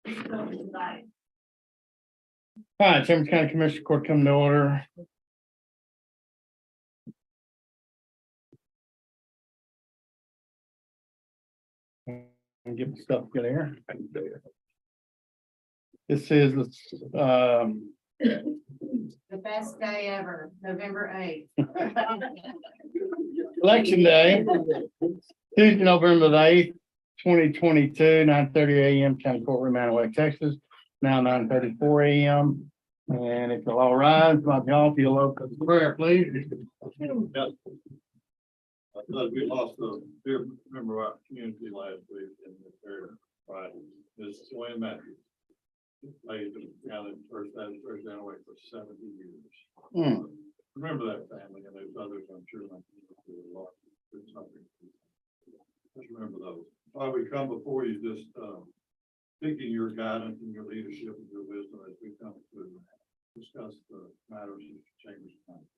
All right, Chambers County Commissioner Court come to order. And get my stuff good here. This is The best day ever, November 8th. Election Day, Tuesday, November the 8th, 2022, 9:30 a.m. County Courtroom, Manaway, Texas. Now 9:34 a.m. And if you'll all rise, my y'all, if you'll open the prayer, please. We lost a dear member of our community last week in the area, right? This is Wayne Matthews. Played the county first away for 70 years. Remember that family and those others, I'm sure. Like, a lot. It's something. Just remember those. Why we come before you, just seeking your guidance and your leadership and your wisdom as we come to discuss the matters of Chambers County.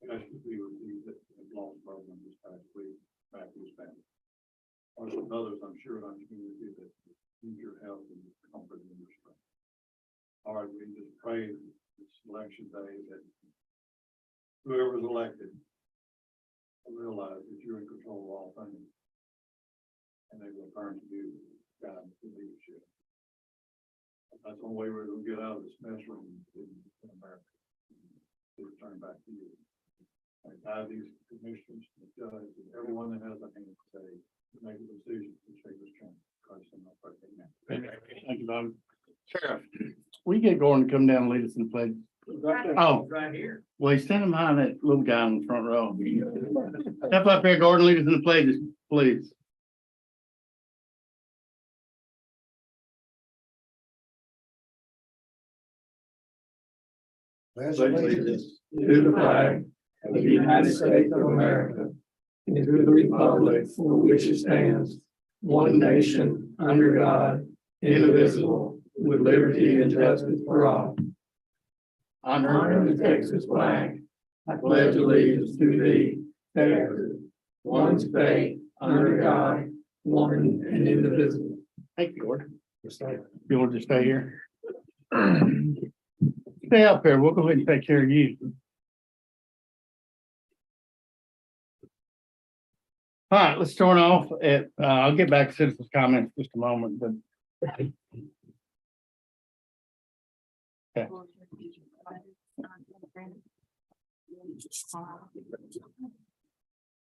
I ask you to be with you that have lost brothers this past week, back to his family. Also others, I'm sure, in our community that need your help and comfort and your strength. All right, we just pray this election day that whoever is elected will realize that you're in control of all things. And they will turn to you, guidance and leadership. That's the only way we're going to get out of this mess in America. To return back to you. I guide these commissioners, the judges, and everyone that has a hand today to make a decision to change this county. Christ, I'm not right. Thank you, Bob. Sheriff, we get Gordon to come down and lead us in the pledge. Oh, right here. well, he's standing behind that little guy in the front row. Step up here, Gordon, lead us in the pledges, please. Pledge allegiance to the flag of the United States of America and to the republic for which it stands, one nation, under God, indivisible, with liberty and justice for all. Honor the Texas flag. I pledge allegiance to thee, Texas, one state, under God, one and indivisible. Thank you, Gordon. You want to just stay here? Stay up here. We'll go ahead and take care of you. All right, let's start off at, I'll get back to citizens' comments in just a moment, but. Okay. All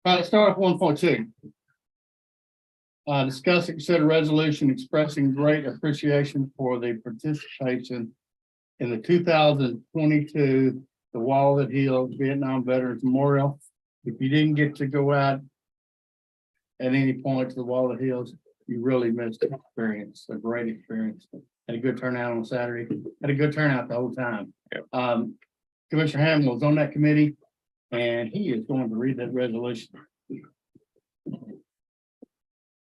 right, let's start off 1.2. Discuss and consider resolution expressing great appreciation for the participation in the 2022, the Wall That Heals Vietnam Veterans Memorial. If you didn't get to go out at any point to the Wall That Heals, you really missed the experience, a great experience. Had a good turnout on Saturday, had a good turnout the whole time. Yep. Commissioner Hamlin was on that committee and he is going to read that resolution.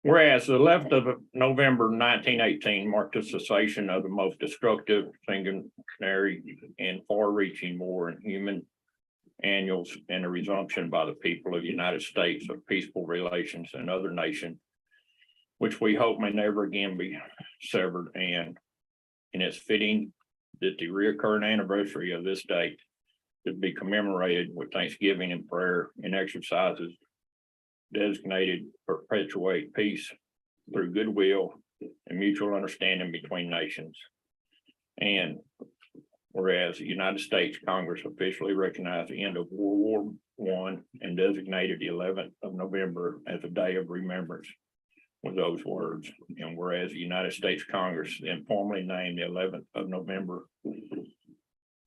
Whereas the 11th of November 1918 marked the cessation of the most destructive, sanguinary, and far-reaching war in human annals, and a resumption by the people of the United States of peaceful relations and other nations, which we hope may never again be severed, and it's fitting that the recurring anniversary of this date should be commemorated with Thanksgiving and prayer and exercises designated to perpetuate peace through goodwill and mutual understanding between nations. And whereas the United States Congress officially recognized the end of World War I and designated the 11th of November as a day of remembrance with those words. And whereas the United States Congress then formally named the 11th of November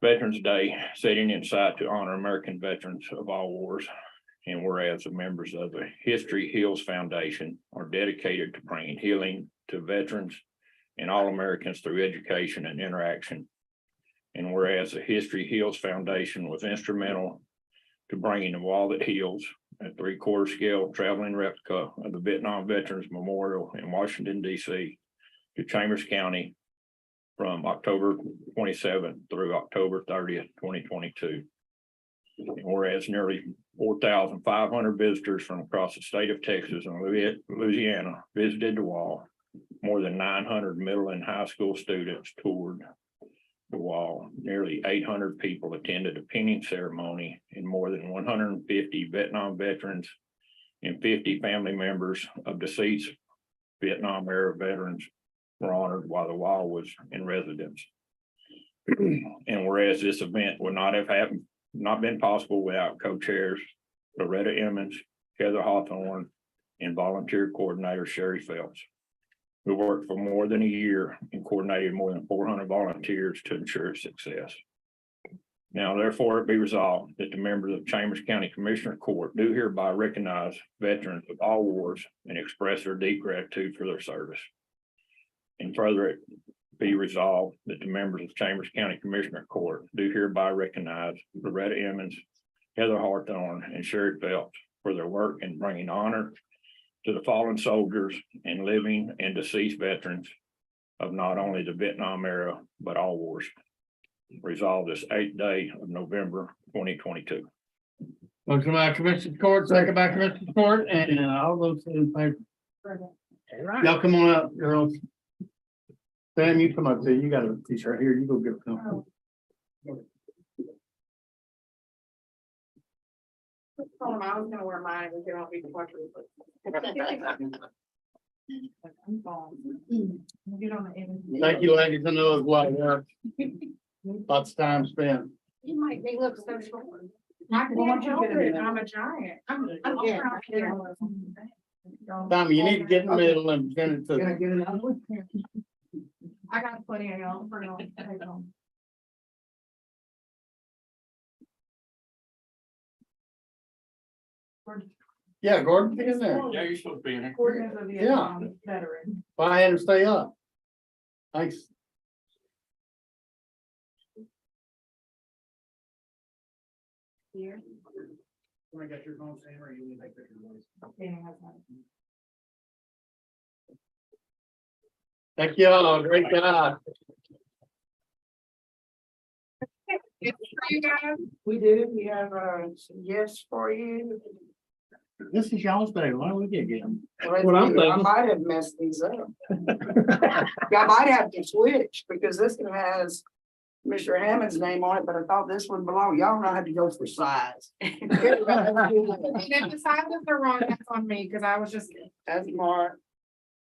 Veterans Day, setting in sight to honor American veterans of all wars. And whereas the members of the History Heals Foundation are dedicated to bringing healing to veterans and all Americans through education and interaction. And whereas the History Heals Foundation was instrumental to bringing the Wall That Heals, a 3/4 scale traveling replica of the Vietnam Veterans Memorial in Washington, D.C. to Chambers County from October 27th through October 30th, 2022. And whereas nearly 4,500 visitors from across the state of Texas and Louisiana visited the wall, More than 900 middle and high school students toured the wall. Nearly 800 people attended a pinning ceremony, and more than 150 Vietnam veterans and 50 family members of deceased Vietnam era veterans were honored while the wall was in residence. And whereas this event would not been possible without co-chairs Loretta Emmons, Heather Hawthorne, and volunteer coordinator Sherry Phelps, who worked for more than a year and coordinated more than 400 volunteers to ensure success. Now, therefore, it be resolved that the members of Chambers County Commissioner Court do hereby recognize veterans of all wars and express their deep gratitude for their service. And further, it be resolved that the members of Chambers County Commissioner Court do hereby recognize Loretta Emmons, Heather Hawthorne, and Sherry Phelps for their work in bringing honor to the fallen soldiers and living and deceased veterans of not only the Vietnam era, but all wars. Resolved this 8th day of November 2022. Motion by Commissioner Court, second by Commissioner Court, and all those in favor. Y'all come on up, girls. Sam, you come up too. You got a t-shirt here. You go get some. I was gonna wear mine and get off the portrait. Thank you, ladies. I know it's a lot of work. Lots of time spent. You make me look so short. I can't help it, I'm a giant. I'm getting up here. Tommy, you need to get in the middle and send it to. I got plenty of y'all for now. Yeah, Gordon, get in there. Yeah, you're supposed to be in here. Gordon is a Vietnam veteran. Go ahead and stay up. Thanks. Here. Thank you all. Great job. You guys, we do, we have some gifts for you. This is y'all's day. Why don't we get them? What I'm I thinking. might have messed these up. I might have to switch because this one has Mr. Hammond's name on it, but I thought this one belonged. Y'all know how to go for size. And if the sizes are wrong, that's on me, because I was just, That's Mark.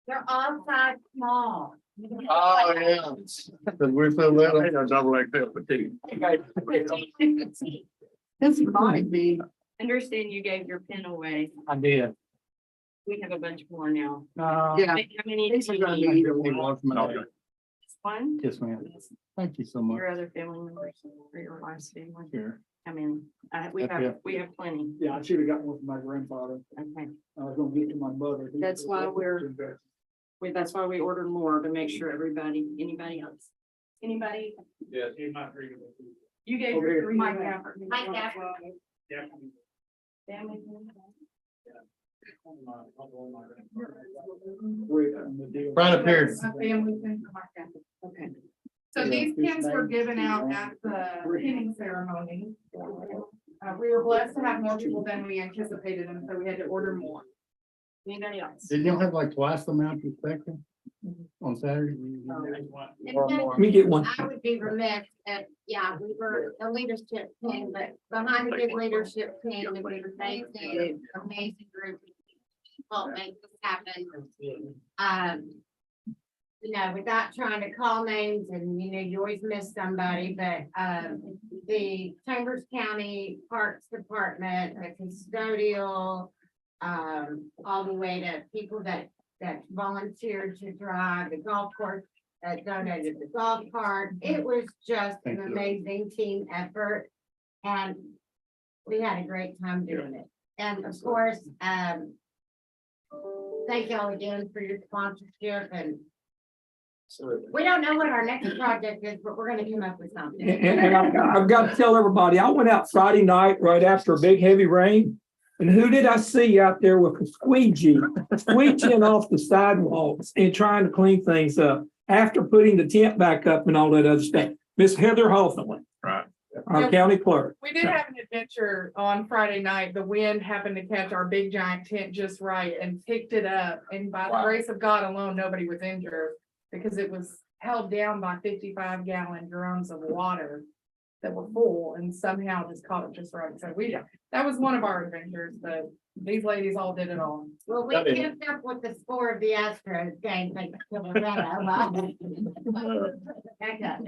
they're all size small. Oh, yeah. Cause we're so little. Double XL petite. This might be. Understand you gave your pen away. I did. We have a bunch more now. Yeah. How many These do are you gonna need? be either one. Just one? Yes, ma'am. Thank you so much. Your other family members or your wife's family? Sure. I mean, we Okay. have plenty. Yeah, I should have got one from my grandfather. Okay. I was gonna get to my mother. That's why that's why we ordered more to make sure anybody else? Anybody? Yes, he's not reading. You gave Over your here. three. Mike Gafford. Mike Gafford. Family. Right up here. A family thing for Mike Gafford. Okay. So these pins were given out at the pinning ceremony. We were blessed to have more people than we anticipated, and so we had to order more. Anybody else? Didn't you have like twice the amount you expected on Saturday? Let me get one. I would be remiss if, yeah, we were a leadership team, but behind the big leadership team, it was amazing, amazing group. of people that make this happen. You know, without trying to call names and, you know, you always miss somebody, but, the Chambers County Parks Department, the custodial, all the way to people that volunteered to drive the golf course, that donated the golf cart. It was just an Thank you. amazing team effort. And we had a great time doing it. And of course, thank y'all again for your sponsorship, and we don't know what our next project is, but we're gonna come up with something. And I've got to tell everybody, I went out Friday night right after a big heavy rain. And who did I see out there with a squeegee, squeegeeing off the sidewalks and trying to clean things up after putting the tent back up and all that other stuff? Miss Heather Hawthorne. Right. Our county clerk. We did have an adventure on Friday night. The wind happened to catch our big giant tent just right and picked it up. And by the grace of God alone, nobody was injured because it was held down by 55-gallon drums of water that were full and somehow just caught it just right. So that was one of our adventures, but these ladies all did it all. Well, we kept up with the score of the Astros game. Like, but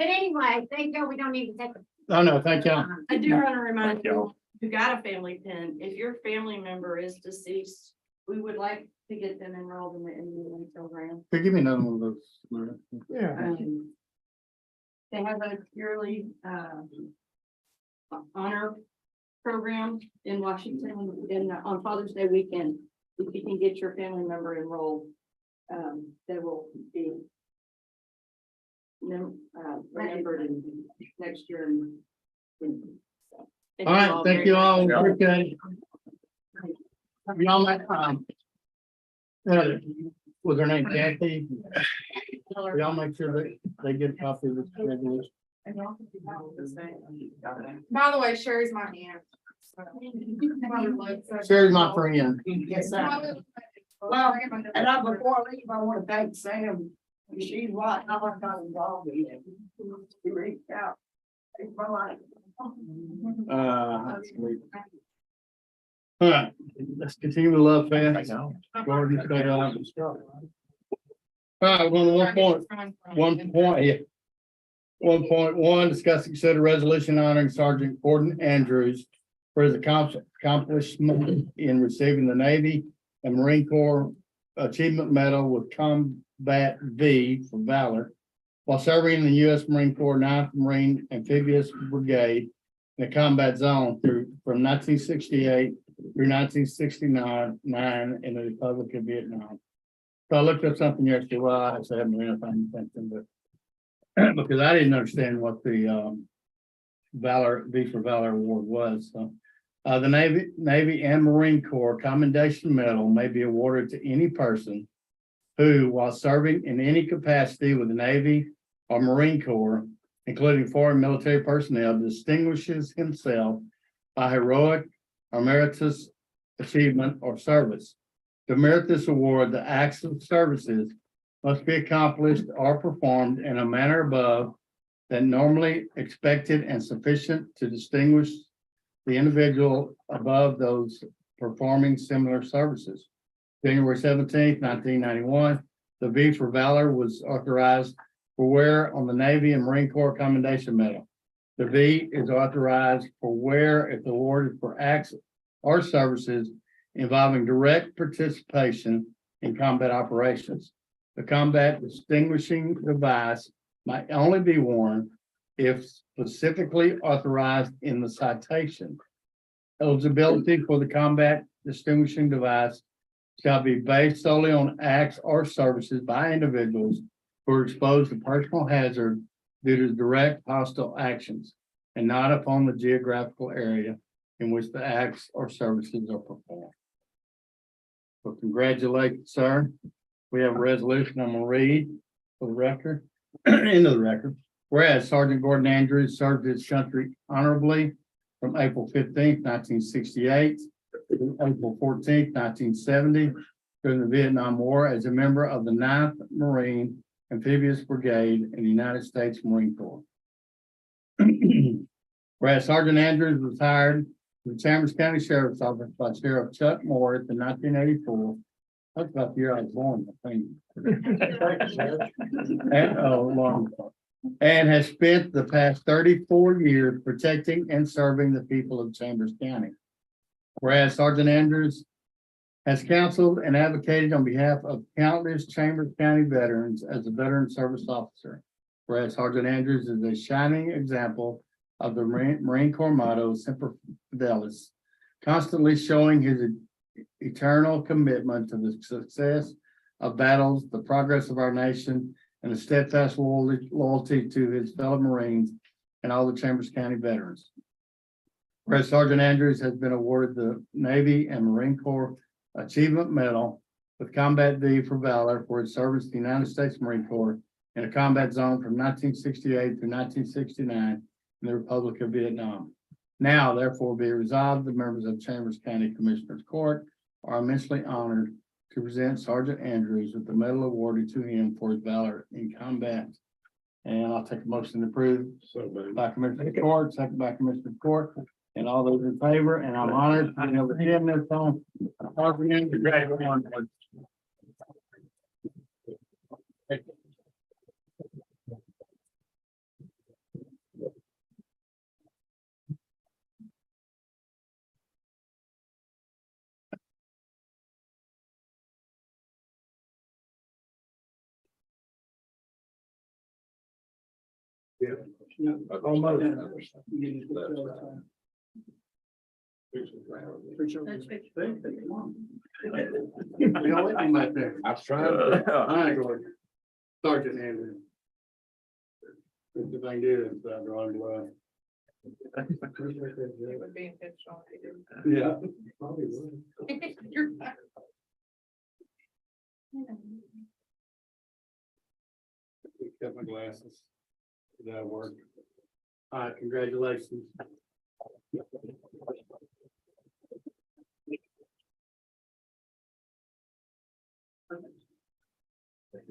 anyway, thank you. We don't need to take. Oh, no, thank you. I do want to remind Thank y'all. you, who got a family pen, if your family member is deceased, we would like to get them enrolled in the MUA program. Could you give me another one of those? Yeah. They have a purely, honor program in Washington on Father's Day weekend. If you can get your family member enrolled, they will be remembered in next year. All right, thank you all. Appreciate it. Y'all might, was her name Kathy? Y'all make sure that they get a copy of this resolution. By the way, Sherry's my aunt. Sherry's my friend. Yes, sir. Well, and before I leave, I want to thank Sam. She's right, I got involved in it. She reached out. It's my life. All right, let's continue with Love Fest. Gordon, stay on. All right, we're on 1.1, discuss and consider resolution honoring Sergeant Gordon Andrews for his accomplishment in receiving the Navy and Marine Corps Achievement Medal with Combat V for valor while serving in the U.S. Marine Corps 9th Marine Amphibious Brigade in the combat zone from 1968 through 1969 in the Republic of Vietnam. So I looked up something yesterday. Well, I actually haven't read anything, but because I didn't understand what the Valor V for Valor Award was. So the Navy and Marine Corps Commendation Medal may be awarded to any person who, while serving in any capacity with the Navy or Marine Corps, including foreign military personnel, distinguishes himself by heroic or meritorious achievement or service. To merit this award, the acts of services must be accomplished or performed in a manner above that normally expected and sufficient to distinguish the individual above those performing similar services. January 17th, 1991, the V for Valor was authorized for wear on the Navy and Marine Corps Commendation Medal. The V is authorized for wear if awarded for acts or services involving direct participation in combat operations. The combat distinguishing device might only be worn if specifically authorized in the citation. Eligibility for the combat distinguishing device shall be based solely on acts or services by individuals who are exposed to personal hazard due to direct hostile actions and not upon the geographical area in which the acts or services are performed. So congratulations, sir. We have a resolution I'm gonna read for the record, into the record. Whereas Sergeant Gordon Andrews served his country honorably from April 15th, 1968 to April 14th, 1970 during the Vietnam War as a member of the 9th Marine Amphibious Brigade in the United States Marine Corps. Whereas Sergeant Andrews was hired to the Chambers County Sheriff's Office by Sheriff Chuck Morris in 1984. That's about the year I was born, I think. And has spent the past 34 years protecting and serving the people of Chambers County. Whereas Sergeant Andrews has counseled and advocated on behalf of countless Chambers County veterans as a veteran service officer. Whereas Sergeant Andrews is a shining example of the Marine Corps motto, Semper Fidelis, constantly showing his eternal commitment to the success of battles, the progress of our nation, and the steadfast loyalty to his fellow Marines and all the Chambers County veterans. Whereas Sergeant Andrews has been awarded the Navy and Marine Corps Achievement Medal with Combat V for Valor for his service to the United States Marine Corps in a combat zone from 1968 to 1969 in the Republic of Vietnam. Now therefore be resolved, the members of Chambers County Commissioners Court are immensely honored to present Sergeant Andrews with the medal awarded to him for his valor in combat. And I'll take a motion to approve by Commissioner Court, second by Commissioner Court, and all those in favor, and I'm honored. I know the gym this time. Congratulations. I was trying. Sergeant Andrews. If I can do it, so I'm drawing blood. It would be intentional if you didn't. Yeah. You're fine. Got my glasses. That work. All right, congratulations.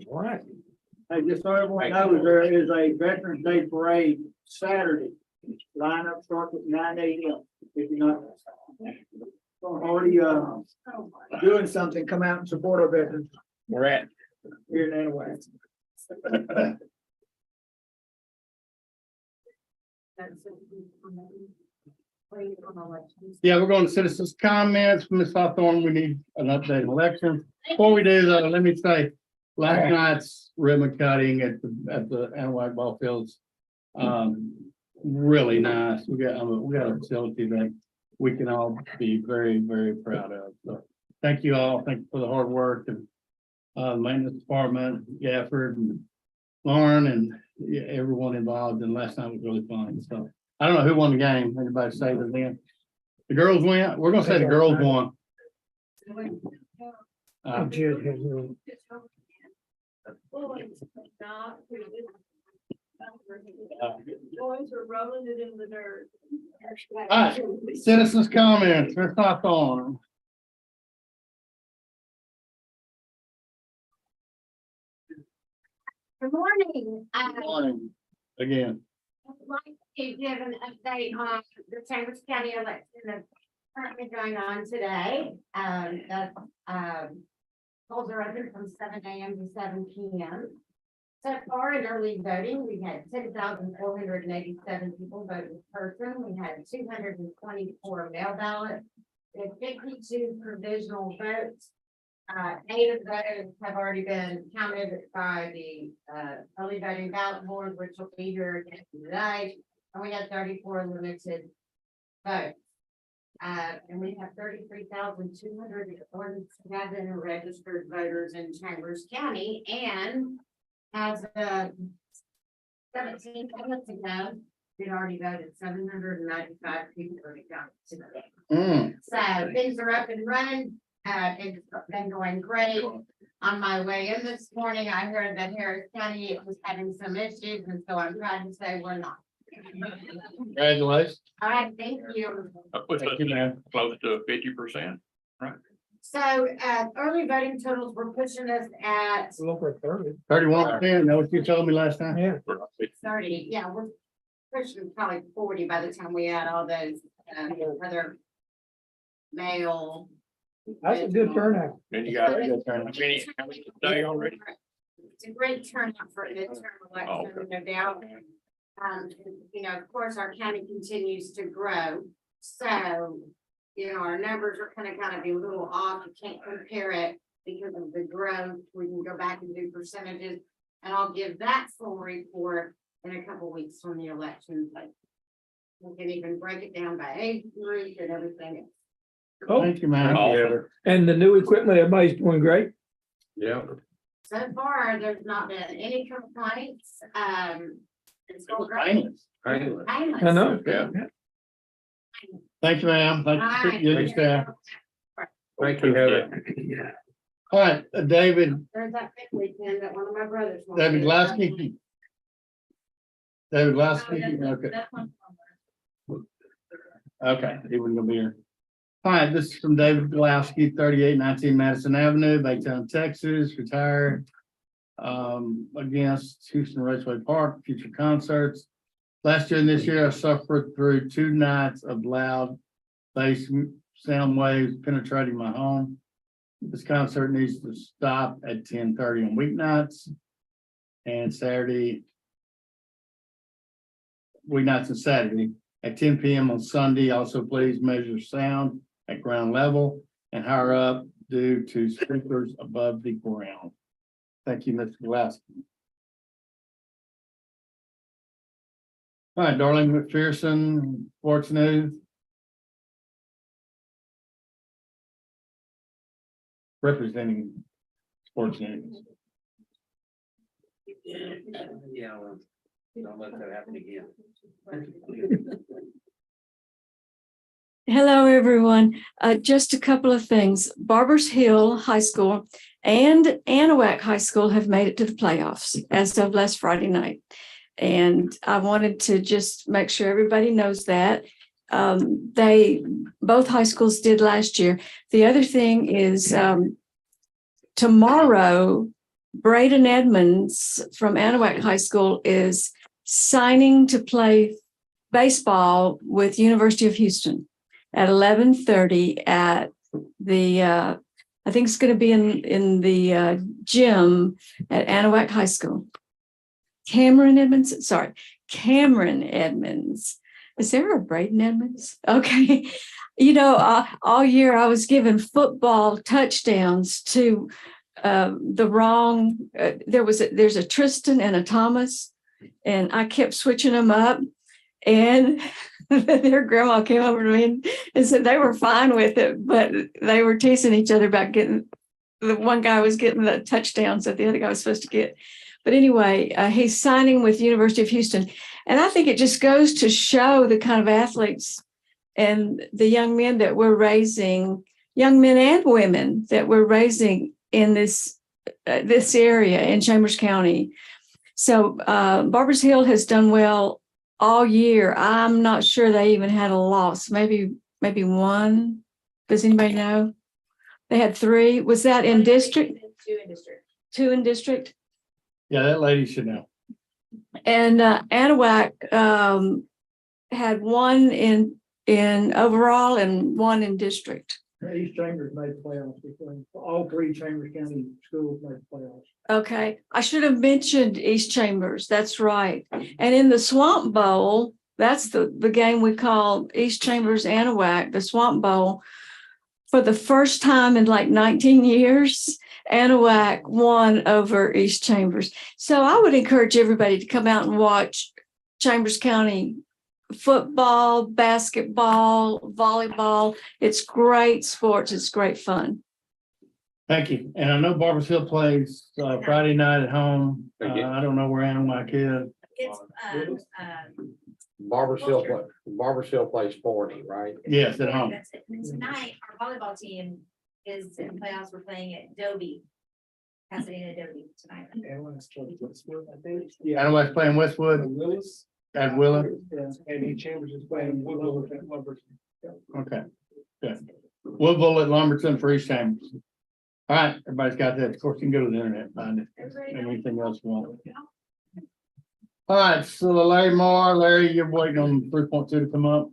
All right. Hey, just so everyone knows, there is a Veterans Day Parade Saturday. Lineup starts at 9 a.m. If you're not already, doing something, come out and support our veterans We're at, here in Anahuac. Yeah, we're going to citizens' comments. Ms. Hawthorne, we need an update on elections. Before we do though, let me say, last night's ribbon cutting at the Anahuac ball fields. Really nice. We got a facility that we can all be very, very proud of. So thank you all. Thank you for the hard work and maintenance department, Gafford and Lauren and yeah, everyone involved. And last night was really fun. So I don't know who won the game. Anybody say the then? The girls win. We're gonna say the girls won. Boys are rolling it in the dirt. All right, citizens' comments. Ms. Hawthorne. Good morning. Morning. Again. I'd like to give an update on the Chambers County election that's currently going on today. Polls are open from 7 a.m. to 7 p.m. So far in early voting, we had 10,487 people vote in person. We had 224 mail ballots. We had 52 provisional votes. 8 of those have already been counted by the early voting ballot board, which will be here again today. And we had 34 limited votes. And we have 33,247 registered voters in Chambers County. And as of 17 minutes ago, we'd already voted 795 people for the county today. So things are up and running. It's been going great. On my way in this morning, I heard that Harris County was having some issues, and so I'm trying to say we're not. Congratulations. All right, thank you. Thank you, ma'am. close to 50%. So, early voting totals were pushing us at 31%. Know what you told me last time? Yeah. 30. Yeah, we're pushing probably 40 by the time we add all those, other mail. That's a good turnout. Then you got, how many today already? It's a great turnout for a midterm election, no doubt. You know, of course, our county continues to grow, so, you know, our numbers are kind of be a little off. You can't compare it because of the growth. We can go back and do percentages, and I'll give that full report in a couple weeks from the election, but we can even break it down by age group and everything. Thank you, ma'am. Awesome. And the new equipment, everybody's doing great. Yeah. So far, there's not been any complaints. It's going great. Painless. Painless. I know. Yeah. Thank you, ma'am. Thank All you, right. your staff. Thank you, Heather. All right, David, There's that big weekend that one of my brothers. wants David to do. Lasky, David Lasky, okay, That's one. okay, he wasn't gonna be here. All right, this is from David Lasky, 3819 Madison Avenue, Baytown, Texas, retired. Against Houston Raceway Park, future concerts. Last year and this year, I suffered through 2 nights of loud bass sound waves penetrating my home. This concert needs to stop at 10:30 on weeknights and Saturday. Weeknights and Saturday at 10 p.m. on Sunday. Also, please measure sound at ground level and higher up due to speakers above the ground. Thank you, Mr. Lasky. All right, Darlene McPherson, Sports News. Representing Sports News. Yeah, well, don't let that happen again. Hello, everyone. Just a couple of things. Barbers Hill High School and Anahuac High School have made it to the playoffs as of last Friday night. And I wanted to just make sure everybody knows that. Both high schools did last year. The other thing is tomorrow, Braden Edmonds from Anahuac High School is signing to play baseball with University of Houston at 11:30 at the, I think it's going to be in the gym at Anahuac High School. Cameron Edmonds. Is there a Braden Edmonds? Okay. You know, all year I was giving football touchdowns to the wrong, there's a Tristan and a Thomas, and I kept switching them up. And their grandma came over to me and said they were fine with it, but they were teasing each other about getting, the one guy was getting the touchdowns that the other guy was supposed to get. But anyway, he's signing with University of Houston. And I think it just goes to show the kind of athletes and the young men that we're raising, young men and women that we're raising in this area in Chambers County. So Barbers Hill has done well all year. I'm not sure they even had a loss, maybe one. Does anybody know? They had 3. Was that in district? 2 in district. 2 in district? Yeah, that lady should know. And Anahuac had 1 in overall and 1 in district. East Chambers made the playoffs, between all 3 Chambers County schools made the playoffs. Okay, I should have mentioned East Chambers. That's right. And in the Swamp Bowl, that's the game we call East Chambers Anahuac, the Swamp Bowl. For the first time in like 19 years, Anahuac won over East Chambers. So I would encourage everybody to come out and watch Chambers County football, basketball, volleyball. It's great sports. It's great fun. Thank you. And I know Barbers Hill plays Friday night at home. I don't know where Anahuac is. It's, Barbers Hill plays 40, right? Yes, at home. that's it. And tonight, our volleyball team is in playoffs. We're playing at Dobie. Pasadena Dobie tonight. Anahuac's playing Westwood Willis. at Willow. And East Chambers is playing Woodville at Lumberton. Okay, good. Woodville at Lumberton for East Chambers. All right, everybody's got that. Of course, you can go to the internet and find it. Anything else you want. All right, so Larry, you're waiting on 3.2 to come up.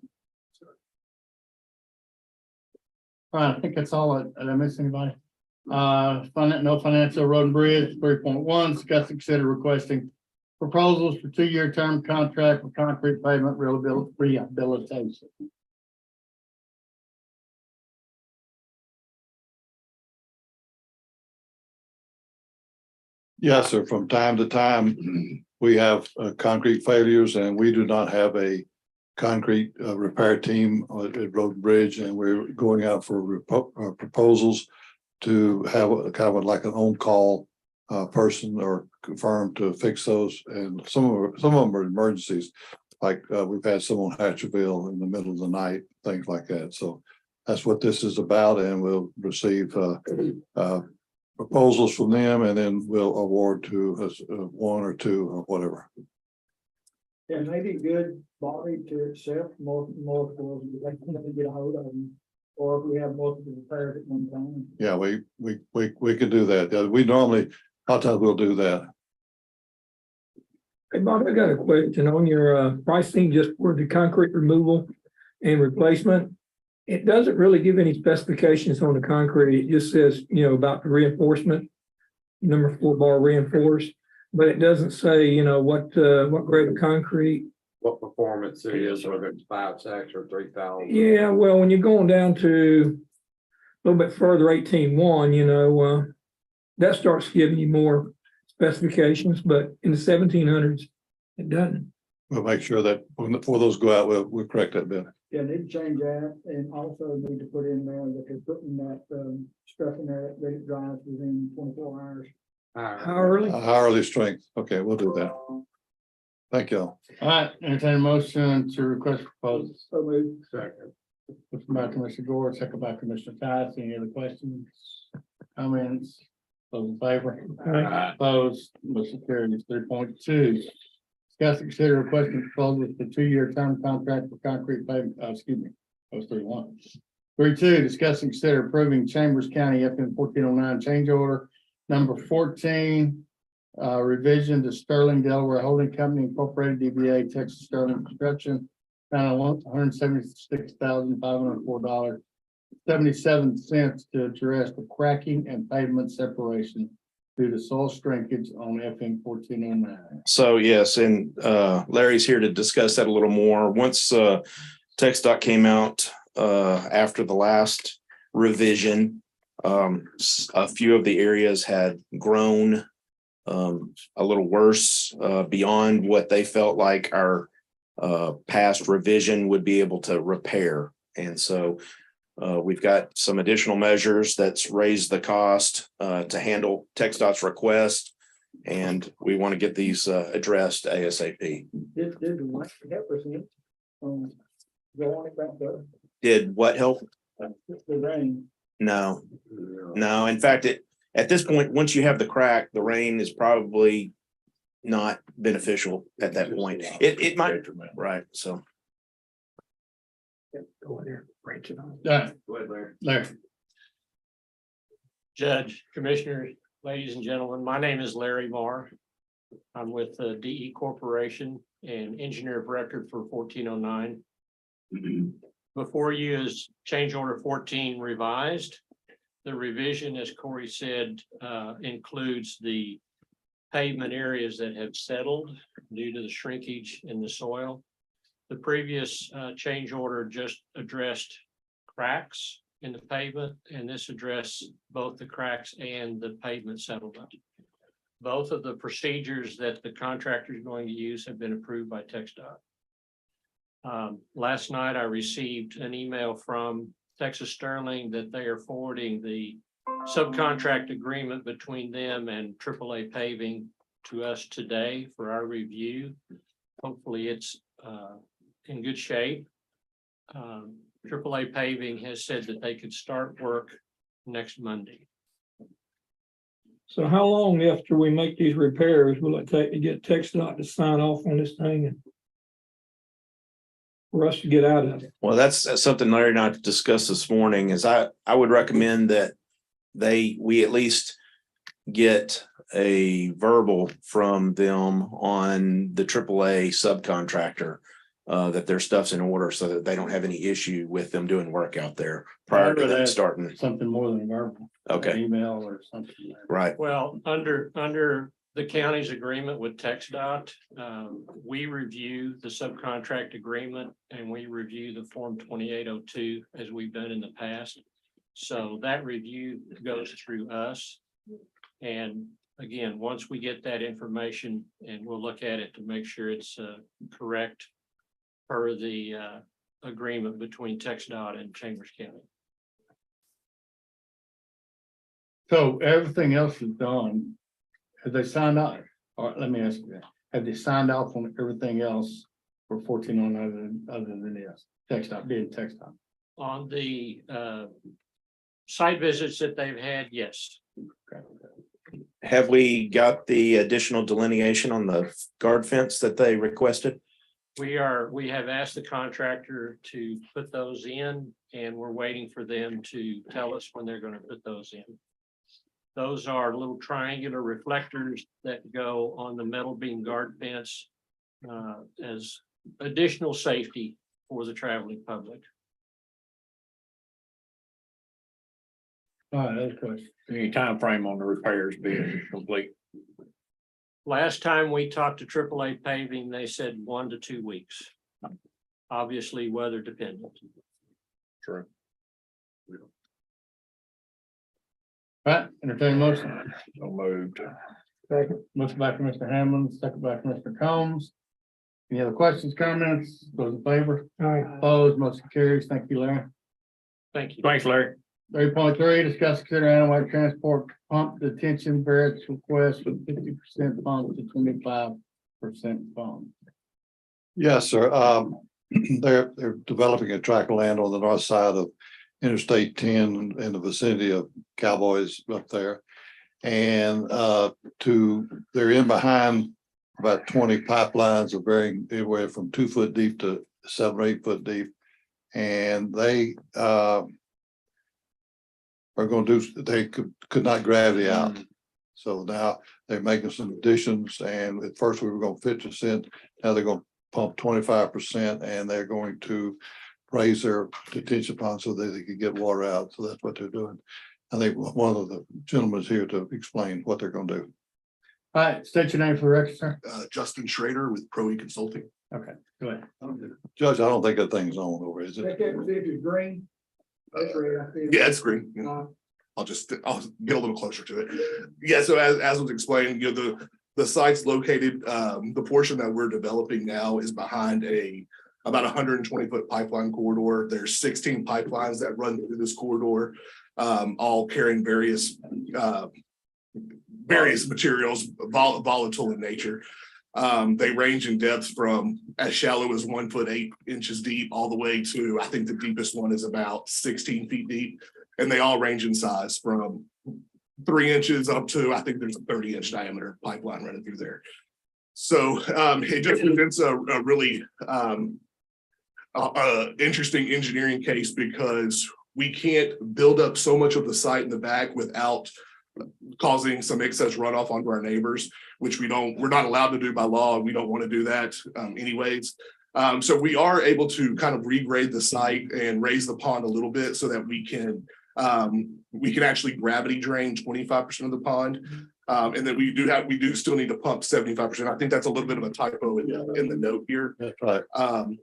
All right, I think that's all. Did I miss anybody? No financial road and bridge, 3.1, discuss, consider requesting proposals for 2-year term contract for concrete pavement rehabilitation. Yes, sir. From time to time, we have concrete failures and we do not have a concrete repair team at Road and Bridge, and we're going out for proposals to have kind of like an on-call person or firm to fix those. And some of them are emergencies, like we've had some on Hatcherville in the middle of the night, things like that. So that's what this is about, and we'll receive proposals from them, and then we'll award to 1 or 2 or whatever. It may be good, Bobby, to accept multiple, like, get a hold of them. Or if we have multiple repairs at one time. Yeah, we can do that. Yeah, we normally, a lot of times we'll do that. Hey, Bob, I got a question on your pricing just for the concrete removal and replacement. It doesn't really give any specifications on the concrete. It just says, about the reinforcement. Number 4 bar reinforced, but it doesn't say, what grade of concrete. What performance it is, whether it's 5 sacks or 3,000. Yeah, well, when you're going down to a little bit further, 18.1, that starts giving you more specifications, but in the 1700s, it doesn't. We'll make sure that before those go out, we'll correct that bit. Yeah, need to change that and also need to put in there that they're putting that, stuff in there that it dries within 24 hours. How early? Hourly strength. Okay, we'll do that. Thank you. All right, entertain a motion to request proposals. So moved. Second. Motion by Commissioner Gore, second by Commissioner Tice. Any other questions? Comments? Those in favor? Opposed? Motion carries. 3.2. Discuss and consider requesting proposals for 2-year term contract for concrete paving, that was 3.1. 3.2, discuss and consider approving Chambers County FM 1409 change order number 14. Revision to Sterling Delaware Holding Company Incorporated, DBA Texas Sterling Construction. Found $176,504.77 to address the cracking and pavement separation due to soil shrinkage on FM 1409. So yes, and Larry's here to discuss that a little more. Once TxDOT came out after the last revision, a few of the areas had grown a little worse beyond what they felt like our past revision would be able to repair. And so we've got some additional measures that's raised the cost to handle TxDOT's request, and we want to get these addressed ASAP. Did the one help us in, go on about Did what help? the rain? No. In fact, at this point, once you have the crack, the rain is probably not beneficial at that point. It might, right? So. Go in there, branch it on. All right, Go ahead, Larry. Larry. Judge, Commissioners, ladies and gentlemen, my name is Larry Marr. I'm with the DE Corporation and Engineer of Record for 1409. Before you is change order 14 revised. The revision, as Corey said, includes the pavement areas that have settled due to the shrinkage in the soil. The previous change order just addressed cracks in the pavement, and this addressed both the cracks and the pavement settlement. Both of the procedures that the contractor is going to use have been approved by TxDOT. Last night, I received an email from Texas Sterling that they are forwarding the subcontract agreement between them and AAA Paving to us today for our review. Hopefully it's in good shape. AAA Paving has said that they could start work next Monday. So how long after we make these repairs will it take to get TxDOT to sign off on this thing and for us to get out of it? Well, that's something Larry and I discussed this morning. Is I would recommend that we at least get a verbal from them on the AAA subcontractor that their stuff's in order, so that they don't have any issue with them doing work out there prior to them starting. Something more than verbal. Okay. Email or something. Right. Well, under the county's agreement with TxDOT, we review the subcontract agreement and we review the Form 2802 as we've done in the past. So that review goes through us. And again, once we get that information, and we'll look at it to make sure it's correct per the agreement between TxDOT and Chambers County. So everything else is done. Have they signed off? Or let me ask you that. Have they signed off on everything else for 1409 other than this? TxDOT, being TxDOT. On the site visits that they've had, yes. Have we got the additional delineation on the guard fence that they requested? We have asked the contractor to put those in, and we're waiting for them to tell us when they're gonna put those in. Those are little triangular reflectors that go on the metal beam guard fence as additional safety for the traveling public. All right, other question. Any time frame on the repairs being complete? Last time we talked to AAA paving, they said 1 to 2 weeks. Obviously, weather dependent. True. All right, entertain a motion. So moved. Motion by Commissioner Hammond, second by Commissioner Combs. Any other questions, comments? Those in favor? Opposed, motion carries. Thank you, Larry. Thank you. Thanks, Larry. 3.3, discuss consider animal transport pump detention variance request with 50% pump to 25% pump. Yes, sir. They're developing a tract of land on the north side of Interstate 10 in the vicinity of Cowboys up there. And they're in behind about 20 pipelines of varying anywhere from 2 foot deep to 7 or 8 foot deep. And they are going to do, they could not gravity out. So now they're making some additions, and at first we were going 50%. Now they're going to pump 25%, and they're going to raise their detention pond so that they can get water out. So that's what they're doing. I think one of the gentlemen is here to explain what they're going to do. All right, state your name for the record, sir. Justin Schrader with Pro E Consulting. Okay, go ahead. Judge, I don't think that thing's on over, is it? Check it, see if it's green. That's right, I see it. Yeah, it's green. I'll get a little closer to it. Yeah, so as was explained, the site's located, the portion that we're developing now is behind about 120 foot pipeline corridor. There's 16 pipelines that run through this corridor, all carrying various materials, volatile in nature. They range in depth from as shallow as 1 foot 8 inches deep all the way to, I think the deepest one is about 16 feet deep. And they all range in size from 3 inches up to, I think there's a 30-inch diameter pipeline running through there. So it just presents a really interesting engineering case, because we can't build up so much of the site in the back without causing some excess runoff onto our neighbors, which we're not allowed to do by law. And we don't want to do that anyways. So we are able to kind of regrade the site and raise the pond a little bit so that we can actually gravity drain 25% of the pond. And then we do still need to pump 75%. I think that's a little bit of a typo in the note here. That's right.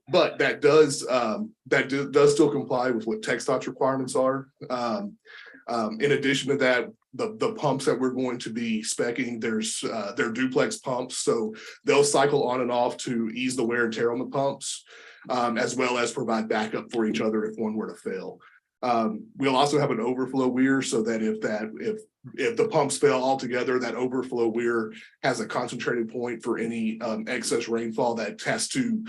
But that does still comply with what TxDOT's requirements are. In addition to that, the pumps that we're going to be speccing, they're duplex pumps, so they'll cycle on and off to ease the wear and tear on the pumps, as well as provide backup for each other if one were to fail. We'll also have an overflow weir, so that if the pumps fail altogether, that overflow weir has a concentrated point for any excess rainfall that has to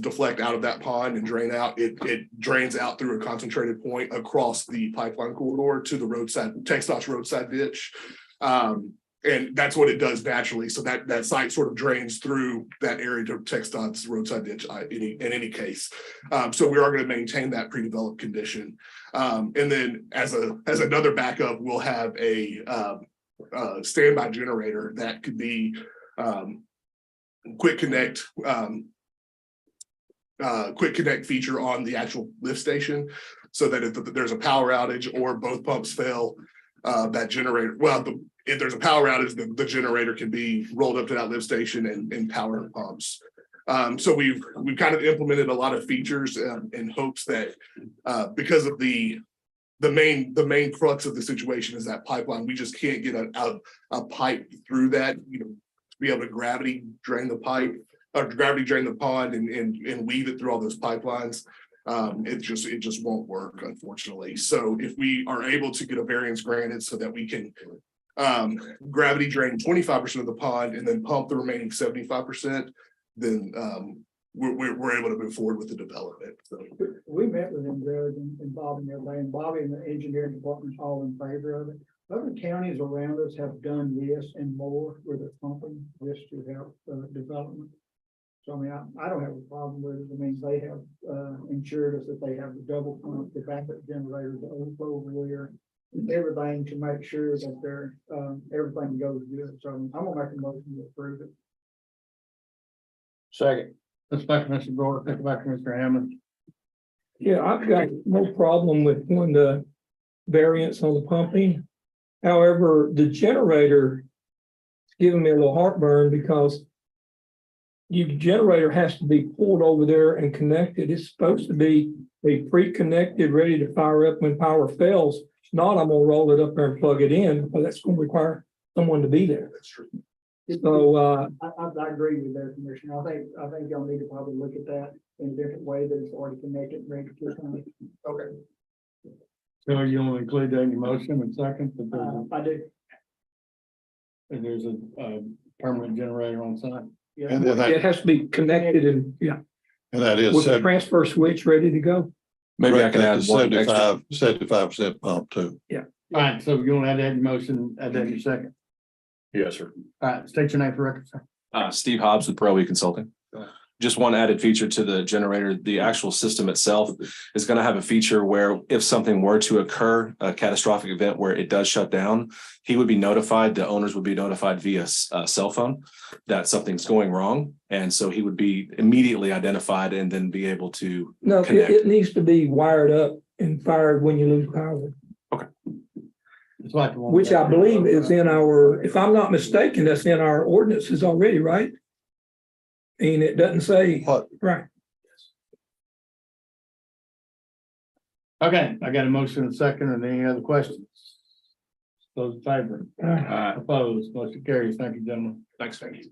deflect out of that pond and drain out. It drains out through a concentrated point across the pipeline corridor to the roadside, TxDOT's roadside ditch. And that's what it does naturally. So that site sort of drains through that area to TxDOT's roadside ditch in any case. So we are going to maintain that pre-developed condition. And then as another backup, we'll have a standby generator that could be quick connect feature on the actual lift station, so that if there's a power outage or both pumps fail, that generator, if there's a power outage, the generator can be rolled up to that lift station and power the pumps. So we've kind of implemented a lot of features in hopes that because of the main crux of the situation is that pipeline, we just can't get a pipe through that, to be able to gravity drain the pipe or gravity drain the pond and weave it through all those pipelines. It just won't work, unfortunately. So if we are able to get a variance granted so that we can gravity drain 25% of the pond and then pump the remaining 75%, then we're able to move forward with the development. So. We met with them, Judge, and Bob and everybody, and Bobby and the engineering department's all in favor of it. Other counties around us have done this and more, where they're pumping this to help development. So I mean, I don't have a problem with it. I mean, they have, insured us that they have the double pump, the backup generator, the overflow over there. Everything to make sure that they're, everything goes good. So I'm gonna make a motion to approve it. Second. Let's back to Mr. Gordon, take it back to Mr. Hammond. Yeah, I've got no problem with one, the variance on the pumping. However, the generator is giving me a little heartburn because your generator has to be pulled over there and connected. It's supposed to be a pre-connected, ready to fire up when power fails. If not, I'm gonna roll it up there and plug it in, because that's gonna require someone to be there. That's true. So, I agree with that, Commissioner. I think y'all need to probably look at that in a different way, that it's already connected, and ready to click on it. Okay. So you want to include that in your motion and second, that I do. there's a permanent generator on site? Yeah. And then it that, has to be connected and, yeah, and that is with the said. transfer switch ready to go. Maybe I can add one extra. 75% pump too. All right, so you want to add that in your motion, add that in your second? Yes, sir. All right, state your name for record, sir. Steve Hobbs with ProE Consulting. Just one added feature to the generator, the actual system itself is going to have a feature where if something were to occur, a catastrophic event where it does shut down, he would be notified, the owners would be notified via cell phone that something's going wrong. And so he would be immediately identified and then be able to No, connect. it needs to be wired up and fired when you lose power. It's like the one- Which I believe is in our, if I'm not mistaken, that's in our ordinances already, right? And it doesn't say, What? right, Okay, I got a motion and second, and any other questions? Those in favor? Opposed, motion carries. Thank you, gentlemen. Thanks, thank you.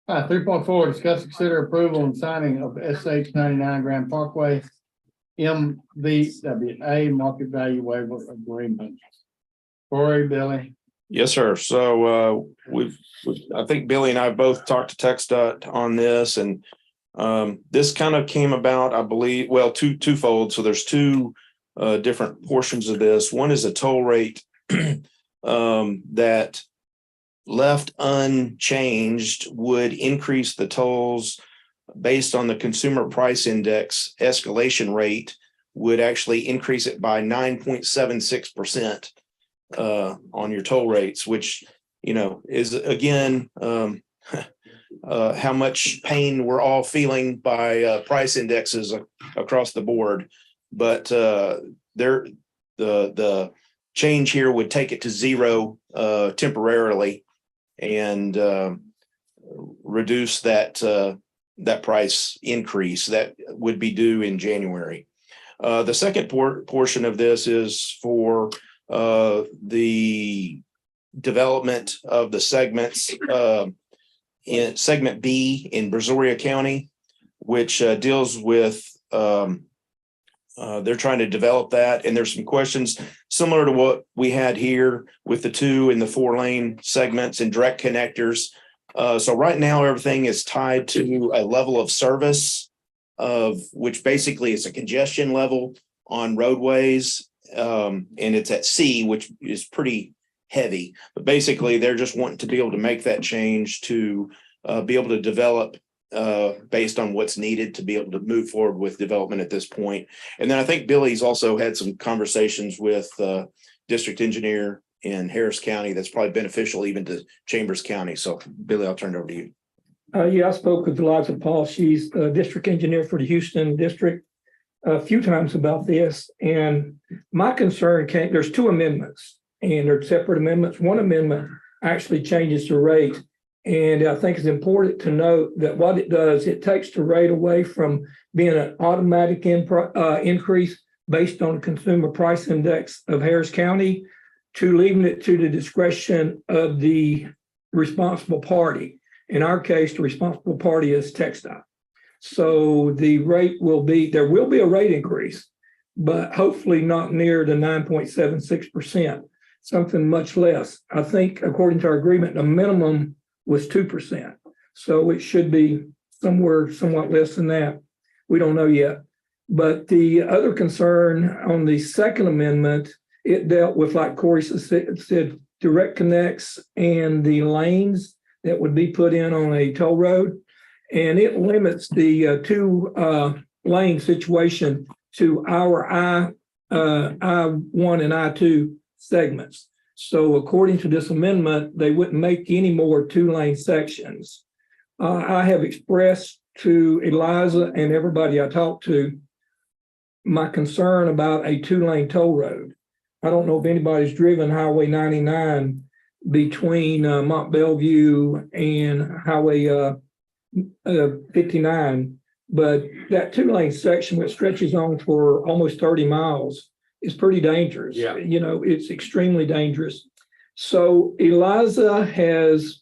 3.4, discuss, consider approval and signing of SH 99 Grand Parkway MVWA market value waiver agreement. Corey, Billy. Yes, sir. So I think Billy and I both talked to TxDOT on this, and this kind of came about, I believe, well, twofold. So there's two different portions of this. One is a toll rate that left unchanged would increase the tolls based on the consumer price index escalation rate, would actually increase it by 9.76%. On your toll rates, which, you know, is again, how much pain we're all feeling by price indexes across the board. But the change here would take it to zero temporarily and reduce that price increase that would be due in January. The second portion of this is for the development of the segments in segment B in Brazoria County, which deals with they're trying to develop that, and there's some questions similar to what we had here with the 2 and the 4 lane segments and direct connectors. So right now everything is tied to a level of service of which basically is a congestion level on roadways. And it's at C, which is pretty heavy, but basically they're just wanting to be able to make that change to be able to develop based on what's needed to be able to move forward with development at this point. And then I think Billy's also had some conversations with district engineer in Harris County that's probably beneficial even to Chambers County. So Billy, I'll turn it over to you. Yeah, I spoke with Eliza Paul. She's the district engineer for the Houston district a few times about this. And my concern there's 2 amendments and they're separate amendments. One amendment actually changes the rate. And I think it's important to note that what it does, it takes the rate away from being an automatic increase based on the consumer price index of Harris County to leaving it to the discretion of the responsible party. In our case, the responsible party is TxDOT. So the rate there will be a rate increase, but hopefully not near the 9.76%, something much less. I think according to our agreement, the minimum was 2%. So it should be somewhat less than that. We don't know yet. But the other concern on the second amendment, it dealt with, like Corey said, direct connects and the lanes that would be put in on a toll road. And it limits the two lane situation to our I-1 and I-2 segments. So according to this amendment, they wouldn't make any more two-lane sections. I have expressed to Eliza and everybody I talked to my concern about a two-lane toll road. I don't know if anybody's driven Highway 99 between Mont Bellevue and Highway 59, but that two-lane section that stretches on for almost 30 miles is pretty dangerous. Yeah. You know, it's extremely dangerous. So Eliza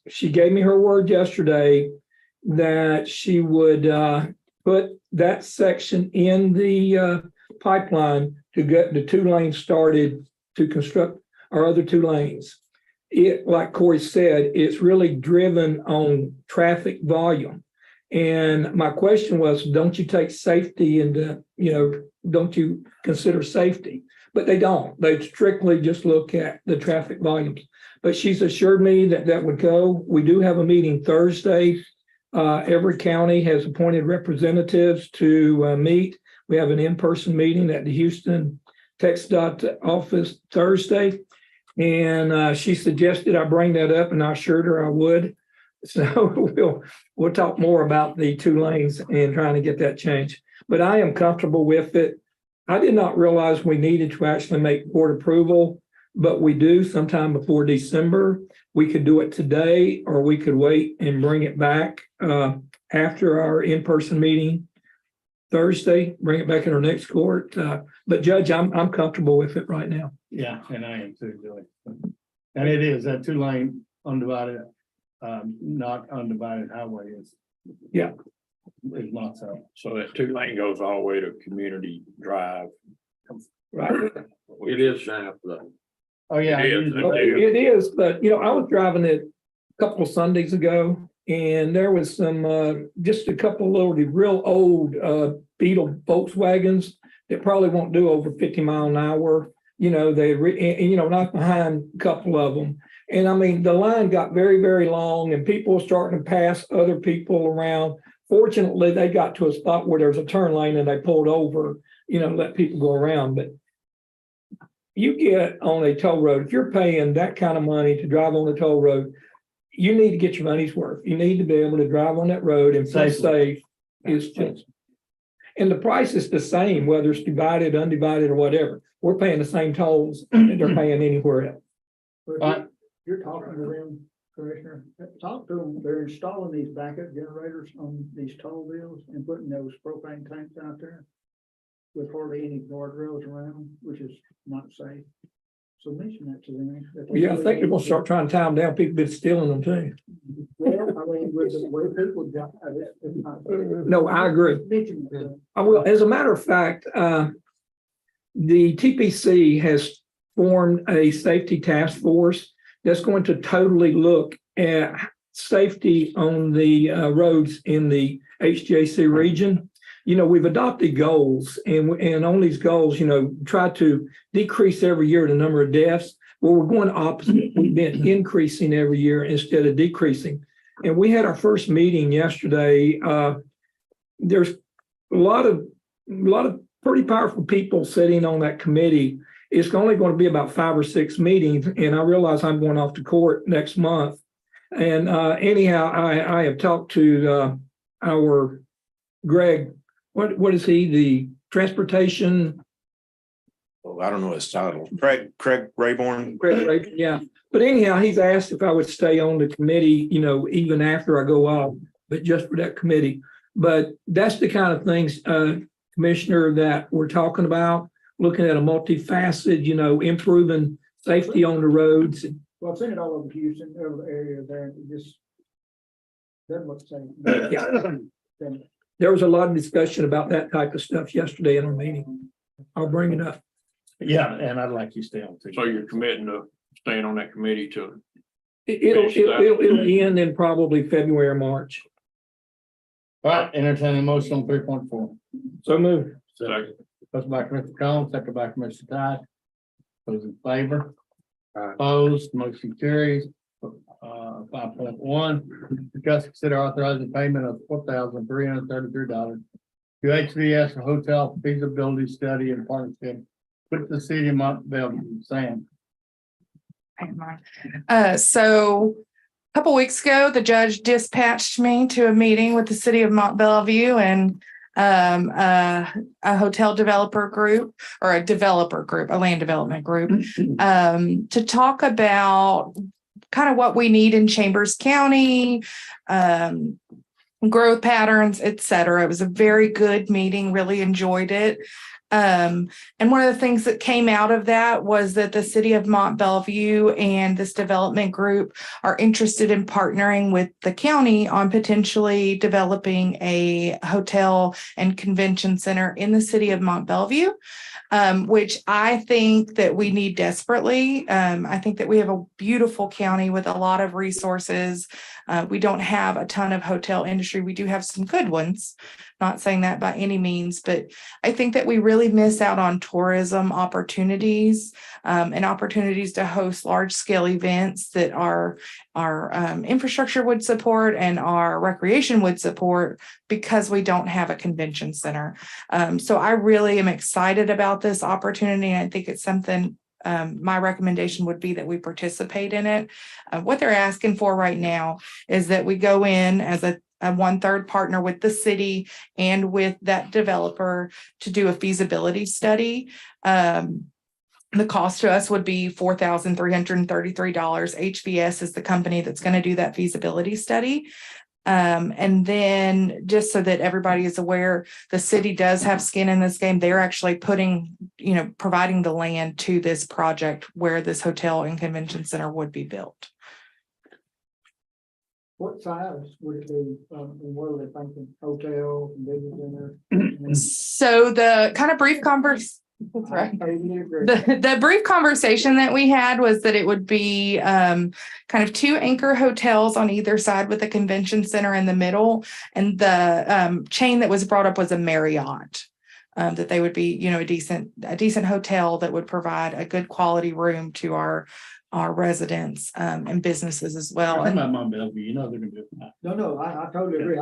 she gave me her word yesterday that she would put that section in the pipeline to get the two lanes started to construct our other two lanes. It, like Corey said, it's really driven on traffic volume. And my question was, don't you take safety into, don't you consider safety? But they don't. They strictly just look at the traffic volumes. But she's assured me that that would go. We do have a meeting Thursday. Every county has appointed representatives to meet. We have an in-person meeting at the Houston TxDOT office Thursday. And she suggested I bring that up, and I assured her I would. So we'll talk more about the two lanes and trying to get that changed. But I am comfortable with it. I did not realize we needed to actually make board approval, but we do sometime before December. We could do it today, or we could wait and bring it back after our in-person meeting Thursday, bring it back in our next court. But Judge, I'm comfortable with it right now. Yeah, and I am too, Joey. And it is that two-lane undivided, not undivided highway is. Yeah. Is not so. So that two lane goes all the way to Community Drive. Right. It is half though. Oh, yeah. It is. It is, but I was driving it a couple of Sundays ago, and there was some just a couple of little real old Beetle Volkswagens that probably won't do over 50 miles an hour. Not behind a couple of them. And I mean, the line got very, very long, and people were starting to pass other people around. Fortunately, they got to a spot where there was a turn lane and they pulled over, let people go around. But you get on a toll road, if you're paying that kind of money to drive on the toll road, you need to get your money's worth. You need to be able to drive on that road and feel safe. It's just, and the price is the same, whether it's divided, undivided, or whatever. We're paying the same tolls that they're paying anywhere else. But you're talking to them, Commissioner, talk to them. They're installing these backup generators on these toll wheels and putting those propane tanks out there with hardly any guardrails around them, which is not safe. So mention that to them. Yeah, I think they're gonna start trying to tie them down. People been stealing them too. Well, I mean, with the way people got, it's not. No, I agree. Mention it to them. I will. As a matter of fact, the TPC has formed a safety task force that's going to totally look at safety on the roads in the HJC region. We've adopted goals, and on these goals, try to decrease every year the number of deaths. Well, we're going opposite. We've been increasing every year instead of decreasing. And we had our first meeting yesterday. There's a lot of pretty powerful people sitting on that committee. It's only going to be about 5 or 6 meetings, and I realize I'm going off to court next month. And anyhow, I have talked to our Greg. What is he? The transportation? I don't know his title. Craig Rayborn. Greg, yeah. But anyhow, he's asked if I would stay on the committee, even after I go off, but just for that committee. But that's the kind of things, Commissioner, that we're talking about, looking at a multifaceted, improving safety on the roads. Well, I've seen it all over Houston, over the area there, and it just doesn't look the same. Yeah. There was a lot of discussion about that type of stuff yesterday in our meeting. I'll bring it up. Yeah, and I'd like you to stay on too. So you're committing to staying on that committee to. It'll end in probably February or March. All right, entertaining motion on 3.4. So move. Second. First by Commissioner Collins, second by Commissioner Todd. Those in favor? Opposed, motion carries. 5.1, discuss, consider authorizing payment of $4,333 to HVS for hotel feasibility study in partnership with the city of Mont Bellevue. Sam. So a couple weeks ago, the judge dispatched me to a meeting with the city of Mont Bellevue and a hotel developer group or a developer group, a land development group, to talk about kind of what we need in Chambers County, growth patterns, et cetera. It was a very good meeting, really enjoyed it. And one of the things that came out of that was that the city of Mont Bellevue and this development group are interested in partnering with the county on potentially developing a hotel and convention center in the city of Mont Bellevue. Which I think that we need desperately. I think that we have a beautiful county with a lot of resources. We don't have a ton of hotel industry. We do have some good ones, not saying that by any means, but I think that we really miss out on tourism opportunities and opportunities to host large scale events that our infrastructure would support and our recreation would support because we don't have a convention center. So I really am excited about this opportunity. And I think it's something, my recommendation would be that we participate in it. What they're asking for right now is that we go in as a 1/3 partner with the city and with that developer to do a feasibility study. The cost to us would be $4,333. HVS is the company that's going to do that feasibility study. And then just so that everybody is aware, the city does have skin in this game. They're actually providing the land to this project where this hotel and convention center would be built. What size would it be, and what are they thinking, hotel, convention center? So the kind of brief the brief conversation that we had was that it would be kind of 2 anchor hotels on either side with a convention center in the middle. And the chain that was brought up was a Marriott. That they would be, a decent hotel that would provide a good quality room to our residents and businesses as well. I'm not Mont Bellevue, they're gonna do it. No, I totally agree.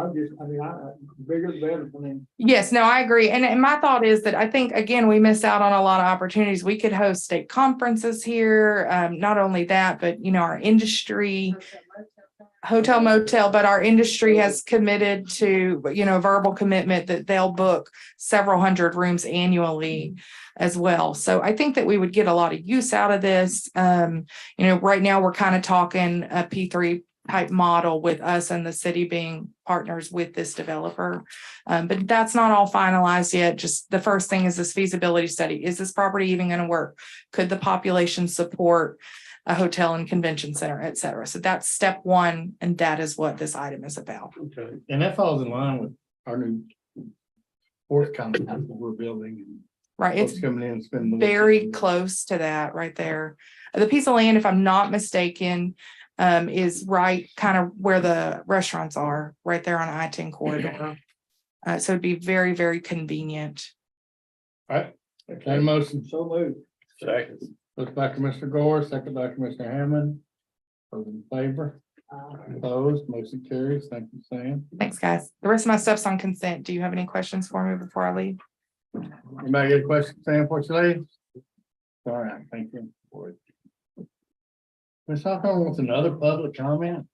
Bigger the better for me. Yes, no, I agree. And my thought is that I think, again, we missed out on a lot of opportunities. We could host state conferences here. Not only that, but, our industry, hotel motel, but our industry has committed to, a verbal commitment that they'll book several hundred rooms annually as well. So I think that we would get a lot of use out of this. Right now we're kind of talking a P3 type model with us and the city being partners with this developer. But that's not all finalized yet. Just the first thing is this feasibility study. Is this property even going to work? Could the population support a hotel and convention center, et cetera? So that's step one. And that is what this item is about. Okay, and that falls in line with our new fourth complex we're building. Right. It's Folks coming in and spending the very weekend. close to that right there. The piece of land, if I'm not mistaken, is right kind of where the restaurants are, right there on I-10 corridor. So it'd be very, very convenient. All right, okay, motion. So moved. Second. Goes back to Mr. Gore, second by Commissioner Hammond. Those in favor? Opposed, motion carries. Thank you, Sam. Thanks, guys. The rest of my stuff's on consent. Do you have any questions for me before I leave? Anybody get a question, Sam, before you leave? All right, thank you. Ms. Hawthorne wants another public comment.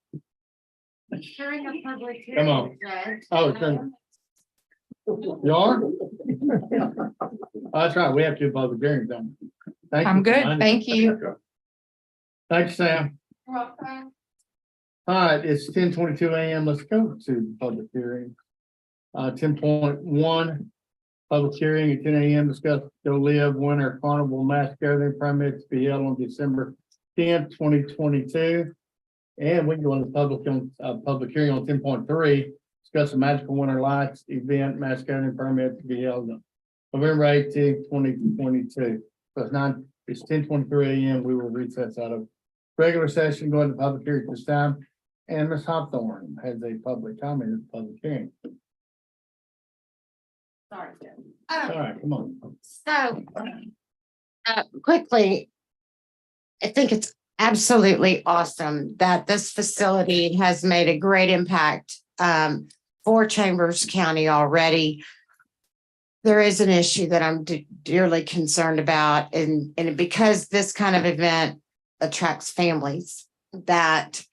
During a public Come on. hearing, Judge. Oh, it's done. You are? Oh, that's right, we have 2 public hearings done. Thank you. I'm good. Thank you. Thanks, Sam. All right, it's 10:22 a.m. Let's go to the public hearing. 10.1, public hearing at 10 a.m. Discuss Go Live Winter Carnival Mass Gathering permits to be held on December 10th, 2022. And we can go on the public hearing on 10.3, discuss the Magical Winter Lights event mass gathering permit to be held on November 18th, 2022. So it's 10:23 a.m. We will recess out of regular session, go into public hearing this time. And Ms. Hawthorne has a public comment in the public hearing. Sorry, Judge. All right, come on. So, quickly, I think it's absolutely awesome that this facility has made a great impact for Chambers County already. There is an issue that I'm dearly concerned about, and because this kind of event attracts families, that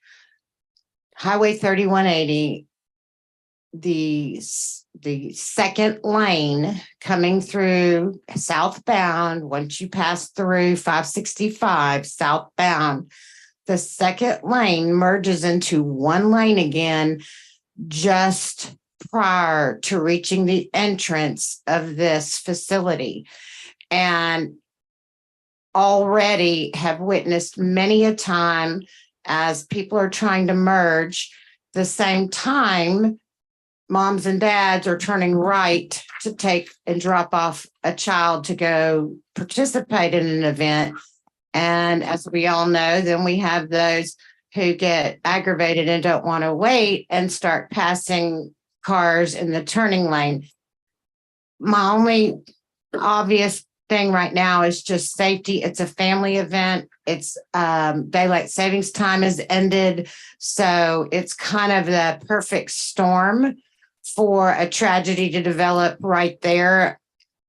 Highway 3180, the second lane coming through southbound, once you pass through 565 southbound, the second lane merges into one lane again just prior to reaching the entrance of this facility. And already have witnessed many a time as people are trying to merge, the same time moms and dads are turning right to take and drop off a child to go participate in an event. And as we all know, then we have those who get aggravated and don't want to wait and start passing cars in the turning lane. My only obvious thing right now is just safety. It's a family event. It's daylight savings time has ended. So it's kind of the perfect storm for a tragedy to develop right there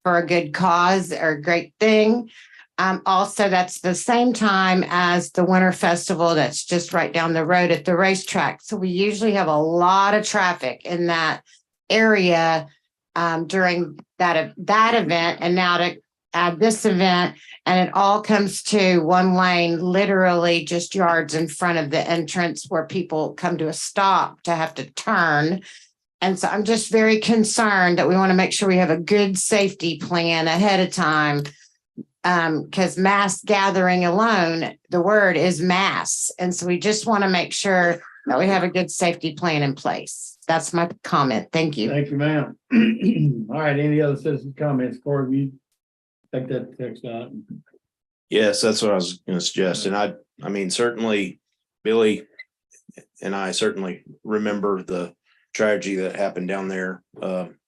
for a good cause or a great thing. Also, that's the same time as the Winter Festival that's just right down the road at the racetrack. So we usually have a lot of traffic in that area during that event. And now to add this event, and it all comes to one lane, literally just yards in front of the entrance where people come to a stop to have to turn. And so I'm just very concerned that we want to make sure we have a good safety plan ahead of time. Because mass gathering alone, the word is mass. And so we just want to make sure that we have a good safety plan in place. That's my comment. Thank you. Thank you, ma'am. All right, any other citizen comments? Corey, you take that text out. Yes, that's what I was going to suggest. And I mean, certainly Billy and I certainly remember the tragedy that happened down there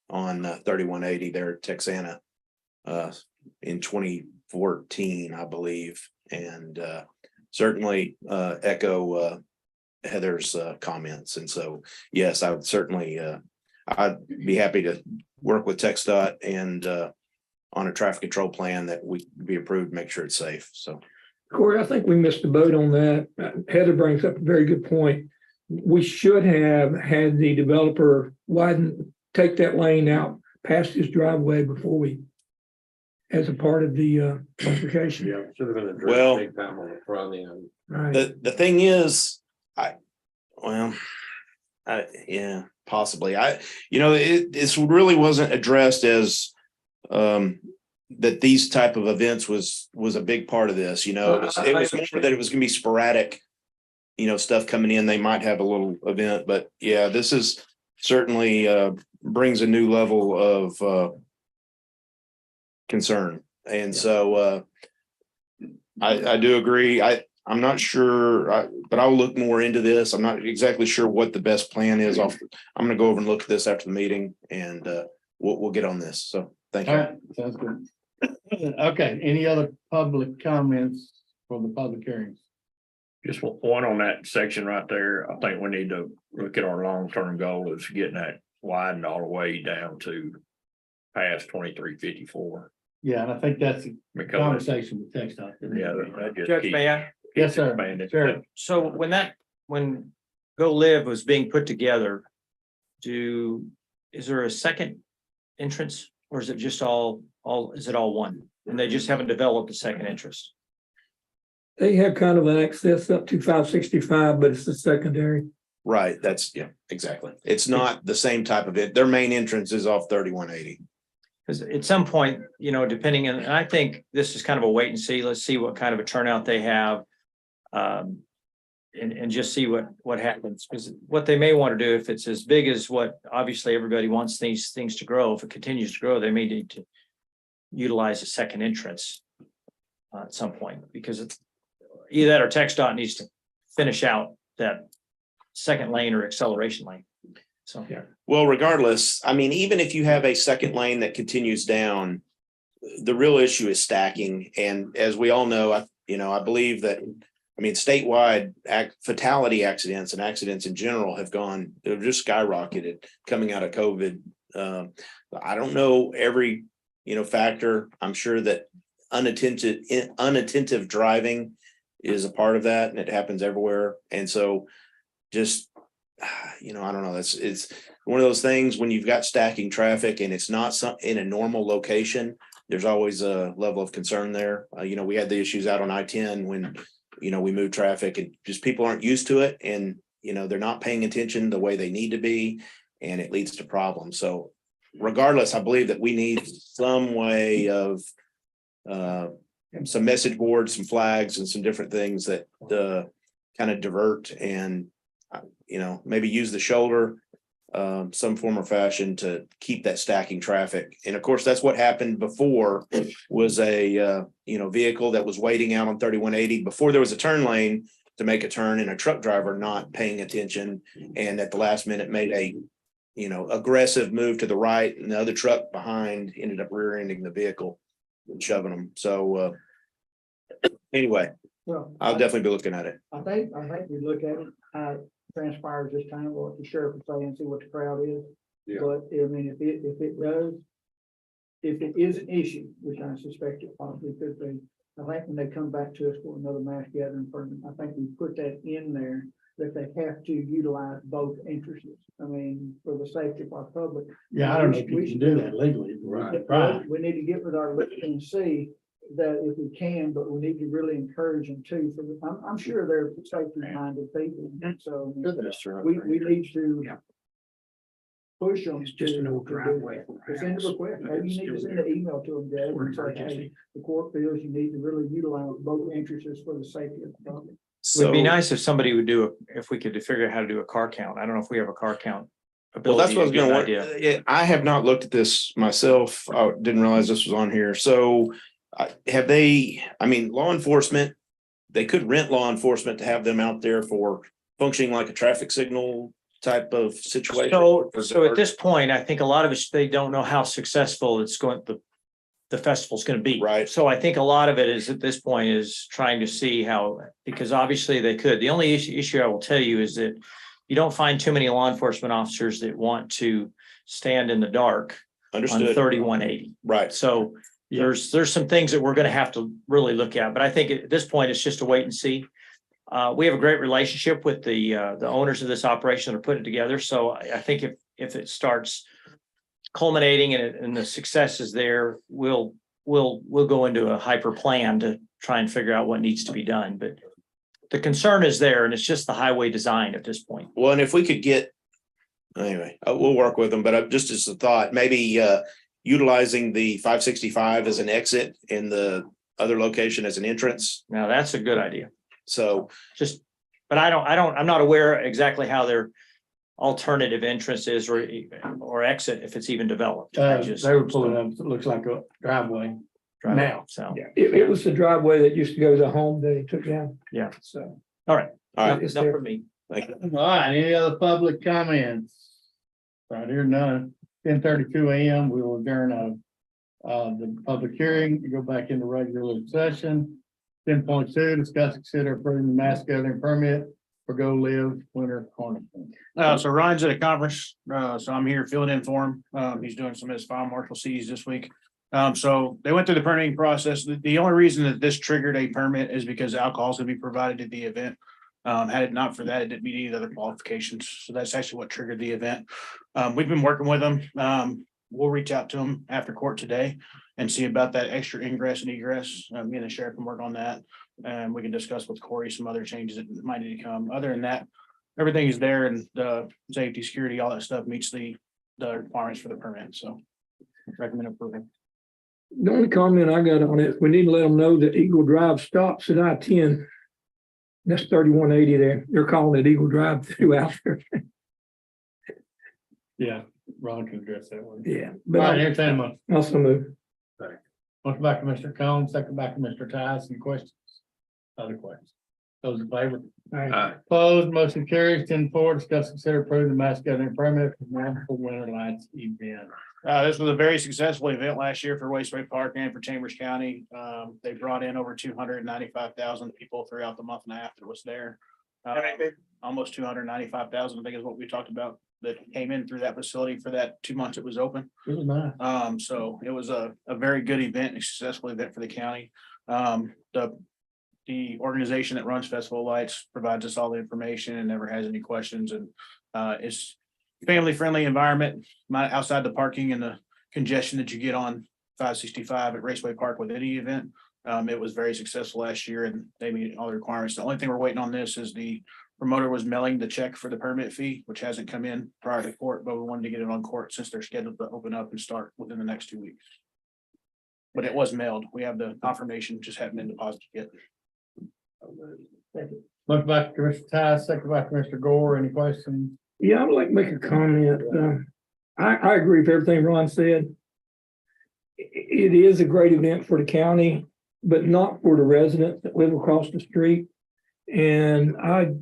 on 3180 there at Texana in 2014, I believe. And certainly echo Heather's comments. And so, yes, I would certainly, I'd be happy to work with TxDOT and on a traffic control plan that we be approved, make sure it's safe. So, Corey, I think we missed the boat on that. Heather brings up a very good point. We should have had the developer take that lane out past his driveway before we, as a part of the application. Yeah, should have been addressed Well, big time on the front end. Right. the thing is, yeah, possibly. This really wasn't addressed as that these type of events was a big part of this. It was more that it was going to be sporadic, stuff coming in. They might have a little event, but yeah, this is certainly brings a new level of concern. And so I do agree. I'm not sure, but I'll look more into this. I'm not exactly sure what the best plan is. I'm going to go over and look at this after the meeting, and we'll get on this. So thank you. All right, sounds good. Okay, any other public comments for the public hearings? Just one on that section right there. I think we need to look at our long-term goal is getting that widened all the way down to past 2354. Yeah, and I think that's a Because, conversation with TxDOT. yeah, that just Judge, keeps may I? Yes, sir. expanding. Sure. So when Go Live was being put together, is there a second entrance, or is it just is it all one? And they just haven't developed a second entrance? They have kind of an access up to 565, but it's the secondary. Right. Yeah, exactly. It's not the same type of it. Their main entrance is off 3180. Because at some point, depending on, and I think this is kind of a wait and see. Let's see what kind of a turnout they have. And just see what happens, because what they may want to do, if it's as big as what obviously everybody wants these things to grow, if it continues to grow, they may need to utilize a second entrance at some point, because it's either that or TxDOT needs to finish out that second lane or acceleration lane. So, yeah. Well, regardless, I mean, even if you have a second lane that continues down, the real issue is stacking. And as we all know, I believe that I mean, statewide fatality accidents and accidents in general they've just skyrocketed coming out of COVID. I don't know every, factor. I'm sure that unattentive driving is a part of that, and it happens everywhere. And so just, I don't know, it's one of those things when you've got stacking traffic and it's not in a normal location, there's always a level of concern there. We had the issues out on I-10 when, we moved traffic and just people aren't used to it, and, they're not paying attention the way they need to be, and it leads to problems. So regardless, I believe that we need some way of some message boards, some flags, and some different things that kind of divert and, maybe use the shoulder, some form or fashion to keep that stacking traffic. And of course, that's what happened before, was a, vehicle that was waiting out on 3180 before there was a turn lane to make a turn, and a truck driver not paying attention. And at the last minute made a, aggressive move to the right, and the other truck behind ended up rear-ending the vehicle and shoving them. So anyway, Well, Uh, I'll definitely be looking at it. I think we look at it, how it transpires this time, what the sheriff will say and see what the crowd is. Yeah. But I mean, if it is an issue, which I suspect it probably could be, I think when they come back to us for another mass gathering permit, I think we put that in there, that they have to utilize both entrances. I mean, for the safety of our public. Yeah, I don't know if you can do that legally. Right. We need to get with our list and see that if we can, but we need to really encourage them too. I'm sure they're safety minded people, so we need to push them. It's just an old driveway. To send a request. Maybe you need to send an email to them, Dad, and say, hey, the court feels you need to really utilize both entrances for the safety of the public. Would be nice if somebody would if we could figure out how to do a car count. I don't know if we have a car count. Well, that's what I was ability gonna to get an idea. want. I have not looked at this myself. I didn't realize this was on here. So have they, law enforcement, they could rent law enforcement to have them out there for functioning like a traffic signal type of situation? So at this point, I think a lot of it, they don't know how successful the festival's gonna be. Right. So I think a lot of it is at this point is trying to see how, because obviously they could. The only issue I will tell you is that you don't find too many law enforcement officers that want to stand in the dark on Understood. 3180. Right. So there's some things that we're gonna have to really look at, but I think at this point, it's just a wait and see. We have a great relationship with the owners of this operation that are putting it together. So I think if it starts culminating and the success is there, we'll go into a hyper plan to try and figure out what needs to be done. But the concern is there, and it's just the highway design at this point. Well, and if we could get, anyway, we'll work with them, but just as a thought, maybe utilizing the 565 as an exit and the other location as an entrance. Now, that's a good idea. So but I'm not aware exactly how their alternative entrance is or exit, if it's even developed. They were pulling up, it looks like a driveway now. So, It was the driveway that used to go to the home that he took down. yeah. So. All right. all right. It's Enough there. for me. Thank you. All right, any other public comments? Right here, none. 10:32 a.m. We will adjourn the public hearing, go back into regular session. 10.2, discuss, consider approving the mass gathering permit for Go Live Winter Carnival. So Ryan's at a conference, so I'm here filling in for him. He's doing some of his fire marshal C's this week. So they went through the permitting process. The only reason that this triggered a permit is because alcohol is gonna be provided at the event. Had it not for that, it didn't meet any other qualifications. So that's actually what triggered the event. We've been working with them. We'll reach out to them after court today and see about that extra ingress and egress. Me and the sheriff can work on that. And we can discuss with Corey some other changes that might need to come. Other than that, everything is there, and the safety, security, all that stuff meets the requirements for the permit. So recommend approval. The only comment I got on it, we need to let them know that Eagle Drive stops at I-10. That's 3180 there. They're calling it Eagle Drive throughout there. Yeah, Ron can address that one. Yeah. All But right, entertain a also move. motion by Commissioner Combs, second by Commissioner Tyson. Questions? Other questions? Those in favor? Aye. Opposed, motion carries. 10-4, discuss, consider approving the mass gathering permit for National Winter Lights event. This was a very successful event last year for Wasteway Park and for Chambers County. They brought in over 295,000 people throughout the month and a half that it was there. Almost 295,000, I think is what we talked about, that came in through that facility for that 2 months it was open. It was nice. So it was a very good event, a successful event for the county. The organization that runs Festival of Lights provides us all the information and never has any questions, and it's family-friendly environment, not outside the parking and the congestion that you get on 565 at Raceway Park with any event. It was very successful last year and they meet all the requirements. The only thing we're waiting on this is the promoter was mailing the check for the permit fee, which hasn't come in prior to court, but we wanted to get it on court since they're scheduled to open up and start within the next 2 weeks. But it was mailed. We have the confirmation, just haven't been deposited yet. Motion by Commissioner Tice, second by Commissioner Gore. Any questions? Yeah, I'd like to make a comment. I agree with everything Ron said. It is a great event for the county, but not for the residents that live across the street. And I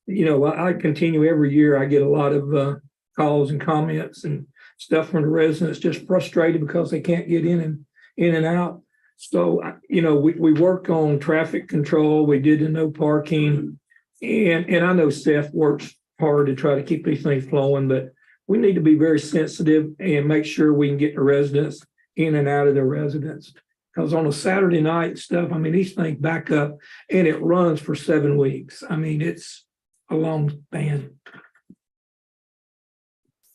continue every year. I get a lot of calls and comments and stuff from the residents, just frustrated because they can't get in and out. So, we work on traffic control. We did the no parking. And I know Seth works hard to try to keep these things flowing, but we need to be very sensitive and make sure we can get the residents in and out of their residence. Because on a Saturday night stuff, these things back up and it runs for 7 weeks. It's a long span.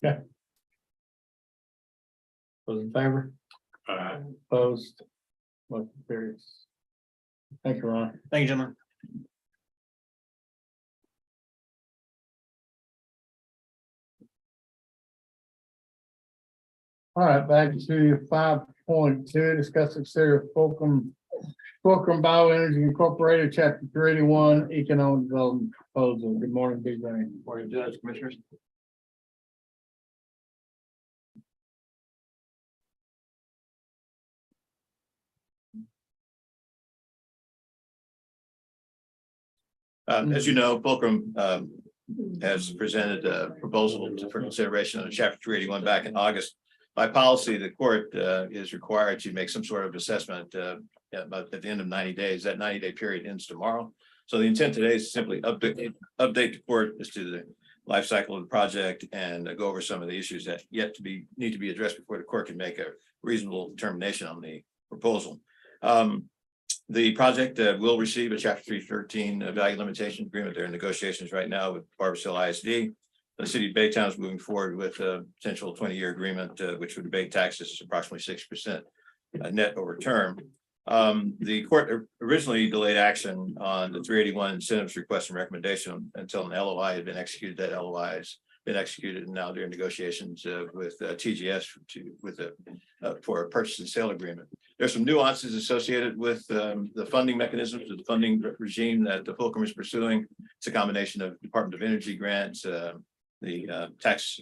Those in favor? Opposed? Motion carries. Thank you, Ron. Thank you, gentlemen. All right, back to 5.2, discuss and consider Fulcrum Bioenergy Incorporated, Chapter 381, Economic Development Proposal. Good morning, Big Rain. Morning, Judge, Commissioners. As you know, Fulcrum has presented a proposal for consideration on Chapter 381 back in August. By policy, the court is required to make some sort of assessment about at the end of 90 days. That 90-day period ends tomorrow. So the intent today is simply update the court as to the life cycle of the project and go over some of the issues that need to be addressed before the court can make a reasonable determination on the proposal. The project will receive a Chapter 313 value limitation agreement. They're in negotiations right now with Barboursville ISD. The city of Baytown is moving forward with a potential 20-year agreement, which would abate taxes approximately 6% net over term. The court originally delayed action on the 381 incentives request and recommendation until an LOI had been executed. That LOI has been executed, and now they're in negotiations with TGS for a purchase and sale agreement. There's some nuances associated with the funding mechanisms, the funding regime that the Fulcrum is pursuing. It's a combination of Department of Energy grants, the tax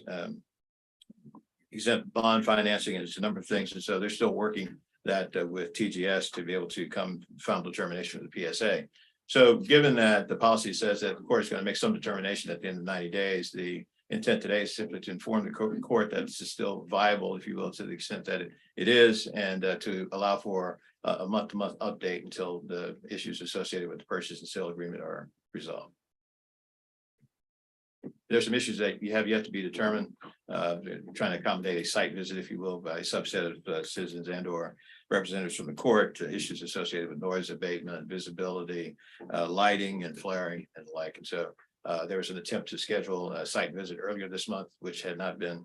exempt bond financing, and it's a number of things. And so they're still working that with TGS to be able to come final determination of the PSA. So given that the policy says that the court is going to make some determination at the end of 90 days, the intent today is simply to inform the court that this is still viable, if you will, to the extent that it is, and to allow for a month-to-month update until the issues associated with the purchase and sale agreement are resolved. There's some issues that you have yet to be determined, trying to accommodate a site visit, if you will, by a subset of citizens and or representatives from the court, issues associated with noise abatement, visibility, lighting and flaring and the like. And so there was an attempt to schedule a site visit earlier this month, which had not been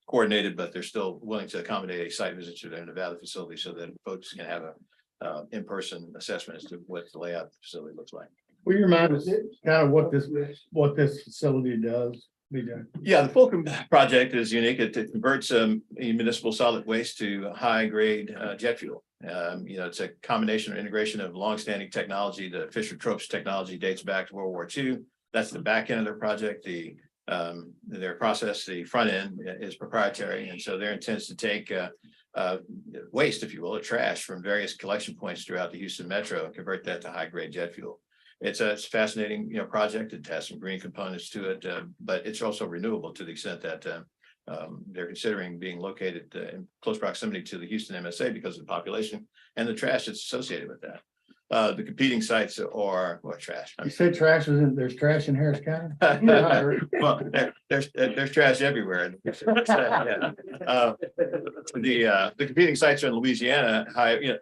coordinated, but they're still willing to accommodate a site visit to their Nevada facility so that folks can have a in-person assessment as to what the layout of the facility looks like. Will you remind us kind of what this facility does? BJ? Yeah, the Fulcrum project is unique. It converts municipal solid waste to high-grade jet fuel. It's a combination or integration of longstanding technology. The Fischer-Tropsch technology dates back to World War II. That's the back end of their project. Their process, the front end, is proprietary, and so their intent is to take waste, if you will, or trash from various collection points throughout the Houston metro and convert that to high-grade jet fuel. it's a fascinating, project. It has some green components to it, but it's also renewable to the extent that they're considering being located in close proximity to the Houston MSA because of the population and the trash that's associated with that. The competing sites are, what trash? You said trash was in, there's trash in Harris County? Well, there's trash everywhere. Yeah. The competing sites are in Louisiana,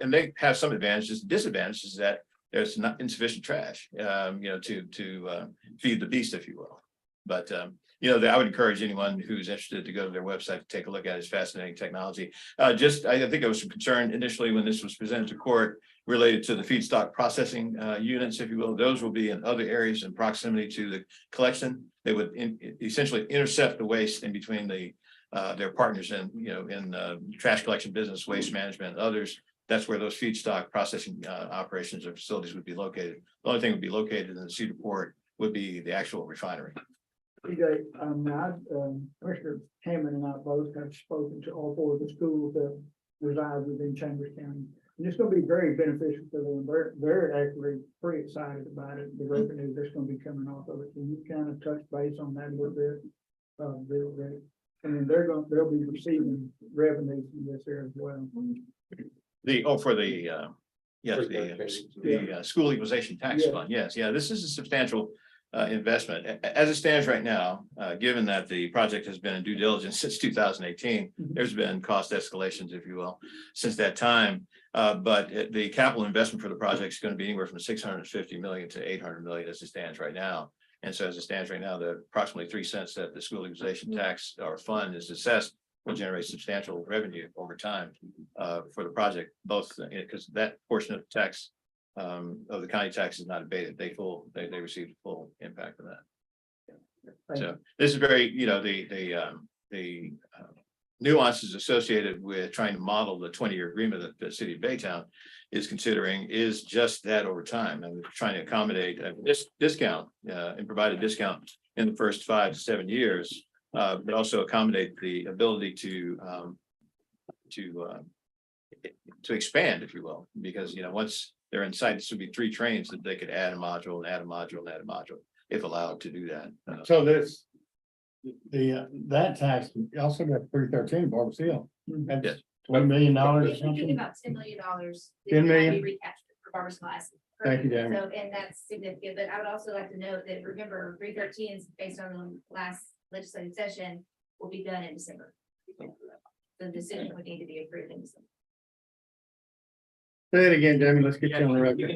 and they have some advantages. Disadvantages that there's not insufficient trash, to feed the beast, if you will. But I would encourage anyone who's interested to go to their website to take a look at it. It's fascinating technology. I think there was some concern initially when this was presented to court related to the feedstock processing units, if you will. Those will be in other areas in proximity to the collection. They would essentially intercept the waste in between their partners in trash collection business, waste management, and others. That's where those feedstock processing operations or facilities would be located. The only thing would be located in the Cedar Port would be the actual refinery. TJ, Commissioner Hammond and I both have spoken to all four of the schools that reside within Chambers County. And it's gonna be very beneficial to them. They're actually pretty excited about it, the revenue that's gonna be coming off of it. Can you kind of touch base on that a little bit? I mean, they'll be receiving revenue from this area as well. The school equalization tax fund. Yes, yeah, this is a substantial investment. As it stands right now, given that the project has been in due diligence since 2018, there's been cost escalations, if you will, since that time. But the capital investment for the project is going to be anywhere from 650 million to 800 million as it stands right now. And so as it stands right now, the approximately 3 cents that the school equalization tax or fund is assessed will generate substantial revenue over time for the project, both because that portion of the tax of the county tax is not abated. They receive the full impact of that. So this is very, the nuances associated with trying to model the 20-year agreement that the city of Baytown is considering is just that over time, and trying to accommodate this discount and provide a discount in the first 5 to 7 years, but also accommodate the ability to expand, if you will, because once they're inside, this would be 3 trains that they could add a module and add a module and add a module if allowed to do that. So that tax also got 313 Barbara Seal. That's $20 million or We're thinking something. about $10 million. that 10 million? will be recaptured for Barbara's class. Thank you, Jamie. So, and that's significant, but I would also like to note that, remember, 313 is based on the last legislative session will be done in December. The decision would need to be approved in December. Say it again, Jamie. Let's get you on the record.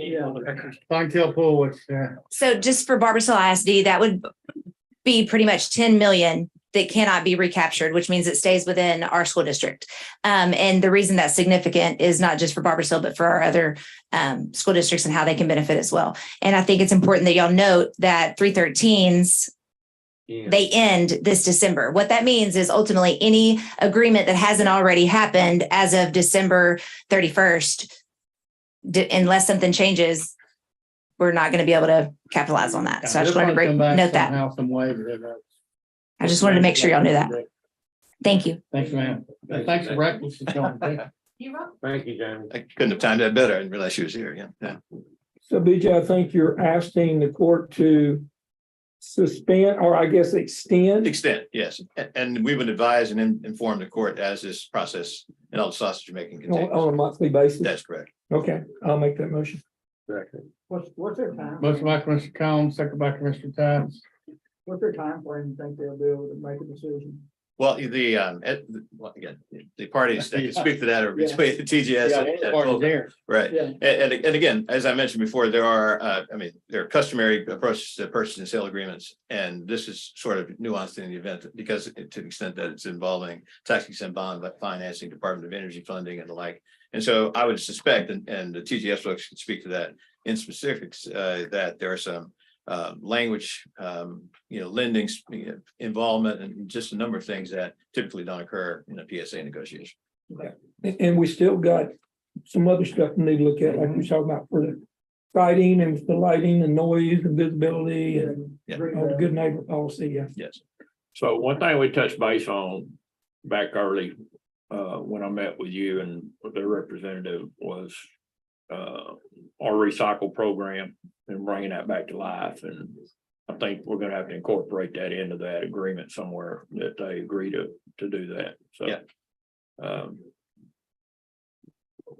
Clientele pool, what's So just for Barbara ISD, that would be pretty much 10 million that cannot be recaptured, which means it stays within our school district. And the reason that's significant is not just for Barbara, but for our other school districts and how they can benefit as well. And I think it's important that y'all note that 313s, they end this December. What that means is ultimately any agreement that hasn't already happened as of December 31st, unless something changes, we're not going to be able to capitalize on that. So I just wanted to note that. I just wanted to make sure y'all knew that. Thank you. Thanks, ma'am. Thanks for breakfast. You're welcome. Thank you, Jamie. I couldn't have timed that better. I didn't realize she was here. Yeah. So BJ, I think you're asking the court to suspend, or I guess extend. Extent, yes. And we would advise and inform the court as this process and all the sausage making On continues. a monthly basis. That's correct. Okay, I'll make that motion. What's their time? Motion by Commissioner Combs, second by Commissioner Tice. What's their time frame you think they'll be able to make a decision? Well, again, the parties that can speak to that are between the TGS. Right. Yeah. And again, as I mentioned before, there are customary approaches to purchase and sale agreements. And this is sort of nuanced in the event because to the extent that it's involving tax exempt bond financing, Department of Energy funding and the like. And so I would suspect, and the TGS folks can speak to that in specifics, that there are some language, lending involvement and just a number of things that typically don't occur in a PSA negotiation. And we still got some other stuff we need to look at, like we talked about for the sighting and the lighting and noise and visibility and all the good neighbor policy. Yeah. Yes. So one thing we touched base on back early, when I met with you and the representative was our recycle program and bringing that back to life. And I think we're gonna have to incorporate that into that agreement somewhere that they agree to do that. So. Yeah.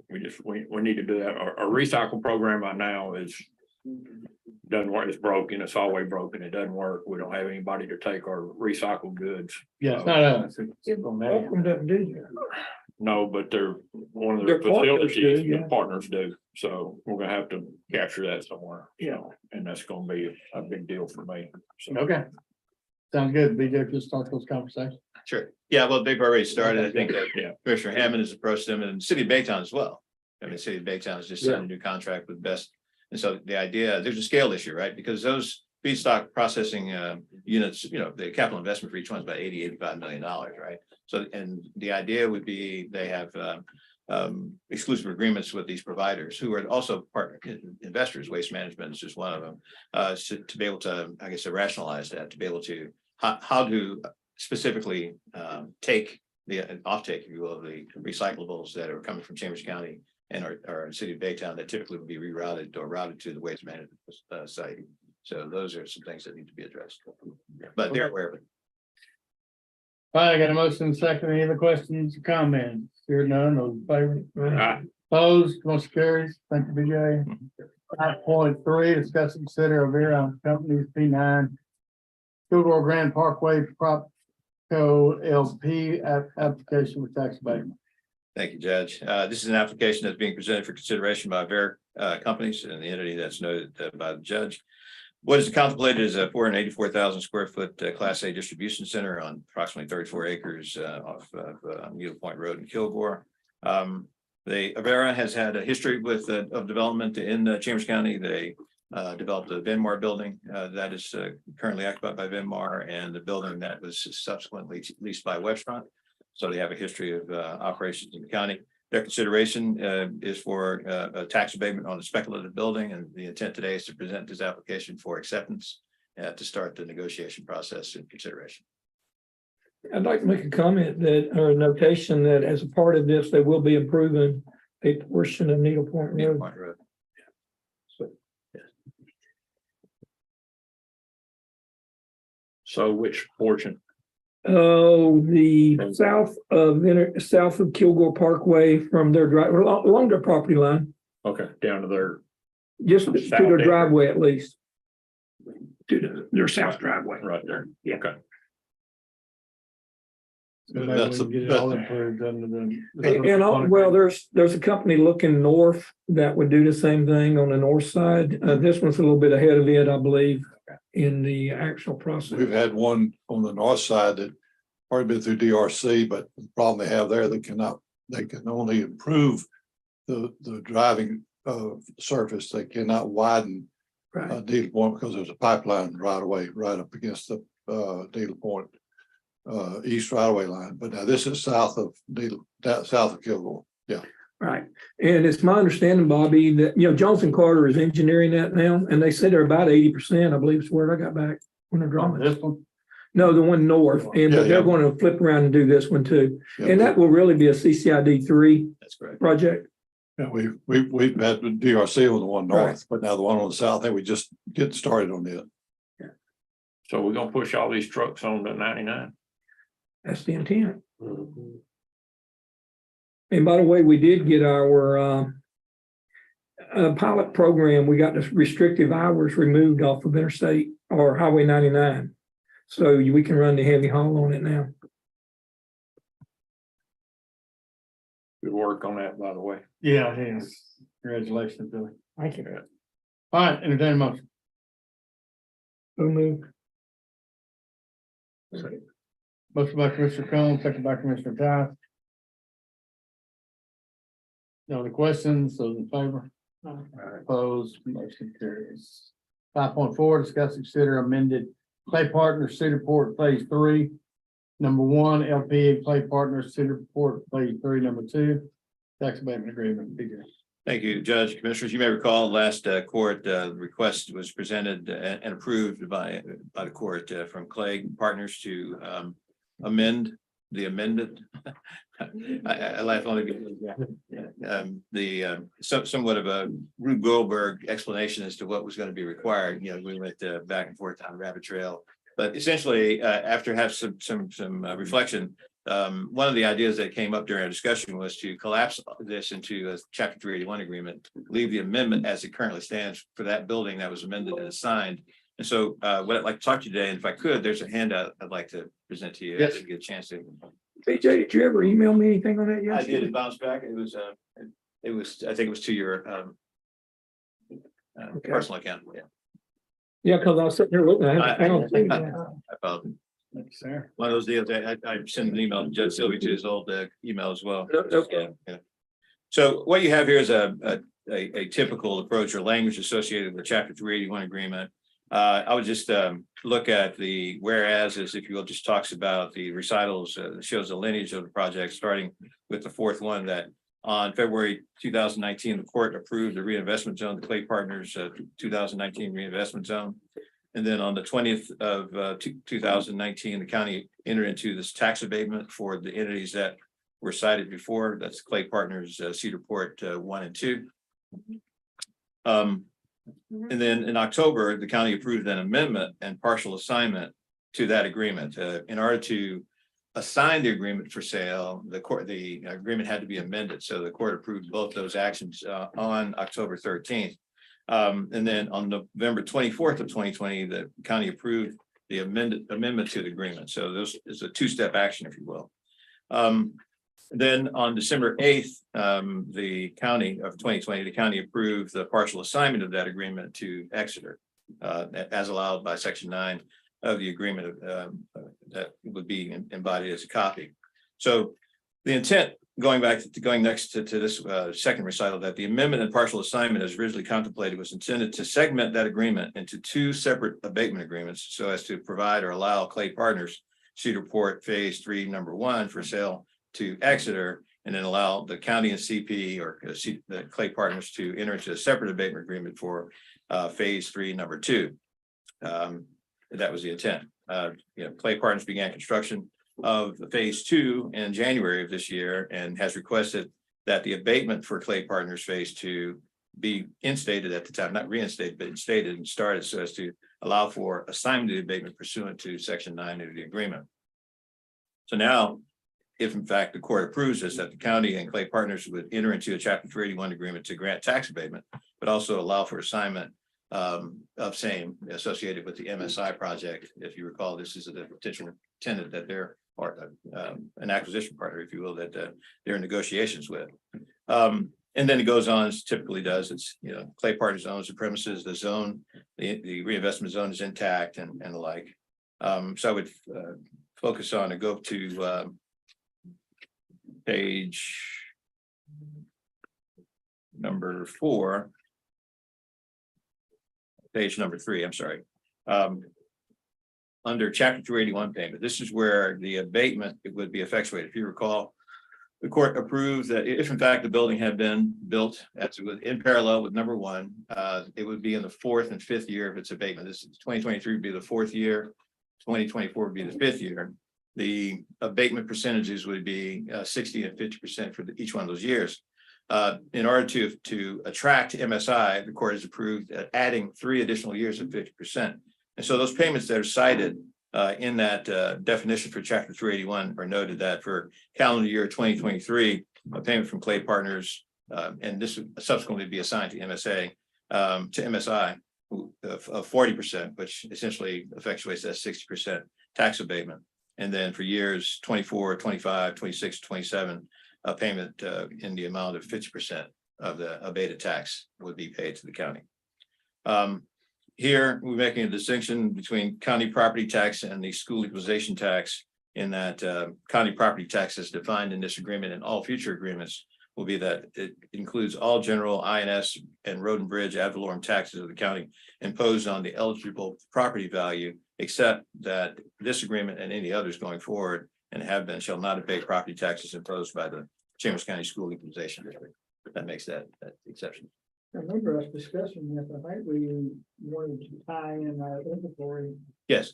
We need to do that. Our recycle program right now doesn't work. It's broken. It's always broken. It doesn't work. We don't have anybody to take our recycled goods. Yeah, it's not us. Welcome to do No, but they're one of the Their partners facilities, do, yeah. the partners do. So we're gonna have to capture that somewhere. Yeah. And that's gonna be a big deal for me. So. Okay. Sounds good. BJ, just start those conversations. Sure. Yeah, well, they've already started. I think Yeah. Commissioner Hammond has approached them and the city of Baytown as well. I mean, the city of Baytown has just signed a new contract with Best. And so the idea, there's a scale issue, right? Because those feedstock processing units, the capital investment for each one is about $85 million, right? So, and the idea would be they have exclusive agreements with these providers who are also partner investors. Waste Management is just one of them. To be able to, I guess, to rationalize that, to be able to how to specifically take the offtake, if you will, of the recyclables that are coming from Chambers County and our city of Baytown that typically would be rerouted or routed to the Waste Management site. So those are some things that need to be addressed, but they're aware of it. All right, I got a motion and second. Any other questions or comments? Here none, those in favor? Aye. Opposed, motion carries. Thank you, BJ. 5.3, discuss and consider a Vera Companies P9 Kilgore Grand Parkway Prop Co LP application with tax abatement. Thank you, Judge. This is an application that's being presented for consideration by Ver Companies and the entity that's noted by the judge. What is contemplated is a 484,000 square foot Class A distribution center on approximately 34 acres off of Needle Point Road in Kilgore. The Avera has had a history of development in Chambers County. They developed a Venmar building that is currently occupied by Venmar, and the building that was subsequently leased by Webstront. So they have a history of operations in the county. Their consideration is for a tax abatement on the speculative building, and the intent today is to present this application for acceptance to start the negotiation process in consideration. I'd like to make a comment that, or a notation that as a part of this, they will be improving a portion of Needle Point Needle Road. Point Road. So which portion? Oh, the south of Kilgore Parkway from their drive, along their property line, Okay, down to their. just to South their acre. driveway at least. To their south driveway. Right there. Yeah. Okay. So maybe we can get it all improved under Well, there's a company looking north that would do the same thing on the north side. This one's a little bit ahead of it, I believe, in the actual process. We've had one on the north side that already been through DRC, but the problem they have there, they can only improve the driving surface. They cannot widen Needle Point because there's a pipeline right away, right up against the Needle Point east right away line. But now this is south of Kilgore. Yeah. Right. And it's my understanding, Bobby, that, Johnson Carter is engineering that now, and they said they're about 80%, I believe is where I got back when they're drawing. This one? No, the one north, and but they're going to flip around and do this one too. And that will really be a CCID 3 That's correct. project. Yeah, we've had the DRC on the one north, but now the one on the south, I think we just getting started on it. So we're gonna push all these trucks on to 99. That's the intent. And by the way, we did get our pilot program. We got the restrictive hours removed off of Interstate or Highway 99. So we can run the heavy haul on it now. Good work on that, by the way. Yeah, it is. Congratulations, Billy. Thank you. All right, entertain a motion. So moved. Motion by Commissioner Combs, second by Commissioner Todd. No other questions, those in favor? Opposed, motion carries. 5.4, discuss and consider amended Clay Partners Cedar Port Phase 3. Number 1, LPA Clay Partners Cedar Port Phase 3. Number 2, tax abatement agreement. Thank you, Judge. Commissioners. You may recall last court request was presented and approved by the court from Clay Partners to amend the amended I laugh only because, somewhat of a Rube Goldberg explanation as to what was going to be required, we went back and forth on rabbit trail. But essentially, after have some reflection, one of the ideas that came up during our discussion was to collapse this into a chapter 381 agreement, leave the amendment as it currently stands for that building that was amended and assigned. And so what I'd like to talk to you today, and if I could, there's a handout I'd like to present to you. Yes. To get a chance to. BJ, did you ever email me anything on that I yesterday? did, it bounced back. It was, I think it was to your personal account. Yeah. Yeah, because I was sitting here looking, I don't see that. I apologize. Thank you, sir. One of those deals, I sent an email to Judge Sylvie to his old email as well. Okay. Yeah. So what you have here is a typical approach or language associated with chapter 381 agreement. I would just look at the whereas, as if you will, just talks about the recitals, shows the lineage of the project, starting with the fourth one that on February 2019, the court approved the reinvestment zone, the Clay Partners 2019 reinvestment zone. And then on the 20th of 2019, the county entered into this tax abatement for the entities that were cited before. That's Clay Partners, Cedarport 1 and 2. And then in October, the county approved an amendment and partial assignment to that agreement. In order to assign the agreement for sale, the agreement had to be amended. So the court approved both those actions on October 13th. And then on November 24th of 2020, the county approved the amendment to the agreement. So this is a two-step action, if you will. Then on December 8th, the county of 2020, the county approved the partial assignment of that agreement to Exeter as allowed by Section 9 of the agreement that would be embodied as a copy. So the intent, going next to this second recital, that the amendment and partial assignment as originally contemplated was intended to segment that agreement into two separate abatement agreements so as to provide or allow Clay Partners Cedarport Phase 3 number 1 for sale to Exeter, and then allow the county and CP or the Clay Partners to enter into a separate abatement agreement for Phase 3 number 2. That was the intent. Clay Partners began construction of Phase 2 in January of this year and has requested that the abatement for Clay Partners Phase 2 be instated at the time, not reinstated, but instated and started so as to allow for assignment of the abatement pursuant to Section 9 of the agreement. So now, if in fact the court approves this, that the county and Clay Partners would enter into a Chapter 381 agreement to grant tax abatement, but also allow for assignment of same associated with the MSI project. If you recall, this is a potential tenant that they're an acquisition partner, if you will, that they're in negotiations with. And then it goes on, as typically does. It's, Clay Partners owns the premises, the zone, the reinvestment zone is intact and the like. So I would focus on and go to page number 4. Page number 3, I'm sorry. Under Chapter 281 payment, this is where the abatement would be effectuated. If you recall, the court approved that if in fact the building had been built in parallel with number 1, it would be in the 4th and 5th year of its abatement. This is 2023 would be the 4th year, 2024 would be the 5th year. The abatement percentages would be 60 and 50% for each one of those years. In order to attract MSI, the court has approved adding 3 additional years of 50%. And so those payments that are cited in that definition for Chapter 381 are noted that for calendar year 2023, a payment from Clay Partners, and this would subsequently be assigned to MSI of 40%, which essentially effectuates that 60% tax abatement. And then for years 24, 25, 26, 27, a payment in the amount of 50% of the abated tax would be paid to the county. Here, we're making a distinction between county property tax and the school equalization tax, in that county property tax is defined in this agreement and all future agreements will be that it includes all general INS and road and bridge ad valorem taxes of the county imposed on the eligible property value, except that this agreement and any others going forward and have been shall not abate property taxes imposed by the Chambers County School Equalization District. That makes that exception. I remember us discussing this. I think we wanted to tie in our inventory. Yes,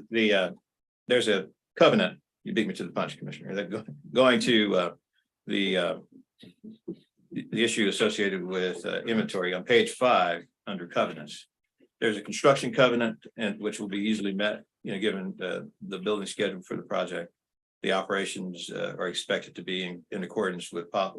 there's a covenant you beat me to the punch, Commissioner. Going to the issue associated with inventory on page 5 under covenants. There's a construction covenant and which will be easily met, given the building schedule for the project. The operations are expected to be in accordance with proper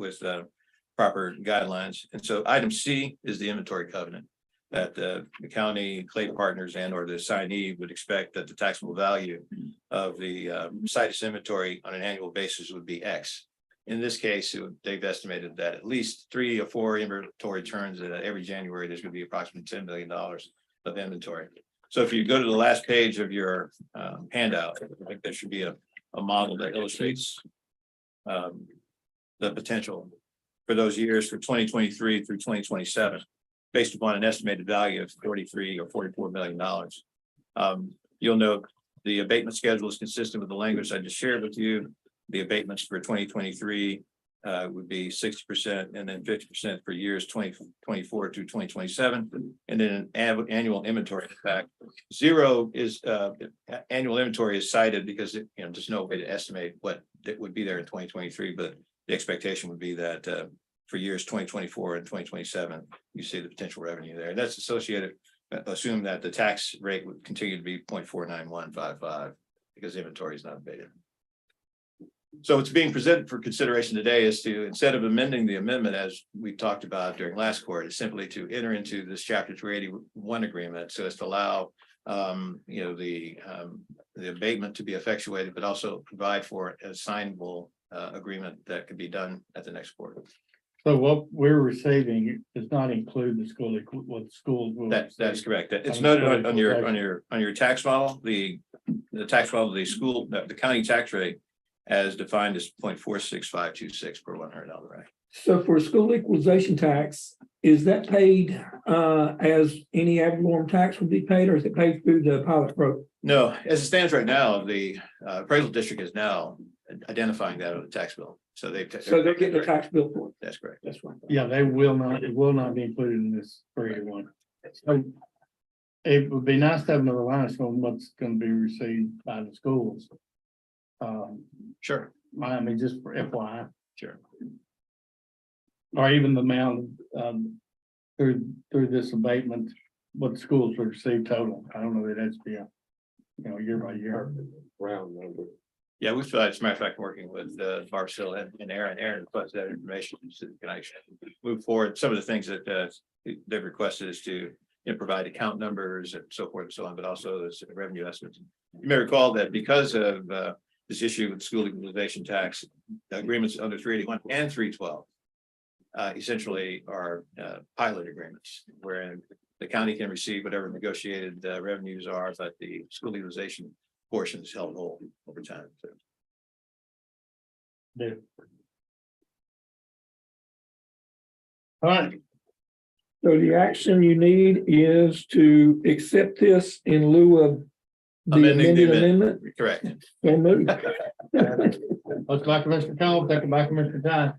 guidelines. And so item C is the inventory covenant that the county, Clay Partners, and or the assignee would expect that the taxable value of the site's inventory on an annual basis would be X. In this case, they've estimated that at least 3 or 4 inventory turns every January, there's going to be approximately $10 million of inventory. So if you go to the last page of your handout, I think there should be a model that illustrates the potential for those years for 2023 through 2027, based upon an estimated value of $43 or $44 million. You'll note the abatement schedule is consistent with the language I just shared with you. The abatements for 2023 would be 60% and then 50% for years 2024 to 2027. And then an annual inventory. In fact, 0 is annual inventory is cited because there's no way to estimate what it would be there in 2023, but the expectation would be that for years 2024 and 2027, you see the potential revenue there. And that's associated, assume that the tax rate would continue to be 0.49155 because inventory is not abated. So what's being presented for consideration today is to, instead of amending the amendment as we talked about during last court, is simply to enter into this chapter 281 agreement so as to allow the abatement to be effectuated, but also provide for a signable agreement that could be done at the next quarter. So what we're receiving does not include the school, what schools will. That's correct. It's noted on your tax model, the tax model, the county tax rate as defined as 0.46526 per $100 rate. So for school equalization tax, is that paid as any ad valorem tax would be paid, or is it paid through the pilot program? No, as it stands right now, the appraisal district is now identifying that on the tax bill. So they're getting the tax bill for it. That's correct. That's right. Yeah, they will not, it will not be included in this 381. So it would be nice to have another line on what's going to be received by the schools. Sure. I mean, just for FYI. Sure. Or even the amount through this abatement, what the schools would receive total. I don't know that that's be year by year. Round number. Yeah, we've, as a matter of fact, working with Barcel and Aaron requested that information so that can actually move forward. Some of the things that they've requested is to provide account numbers and so forth and so on, but also this revenue estimates. You may recall that because of this issue with school equalization tax, agreements under 381 and 312 essentially are pilot agreements wherein the county can receive whatever negotiated revenues are, but the school equalization portion is held whole over time. So. Yeah. All right. So the action you need is to accept this in lieu of the Amending the amended amendment. Correct. So moved. Looks like Mr. Collins, second by Mr. Ty.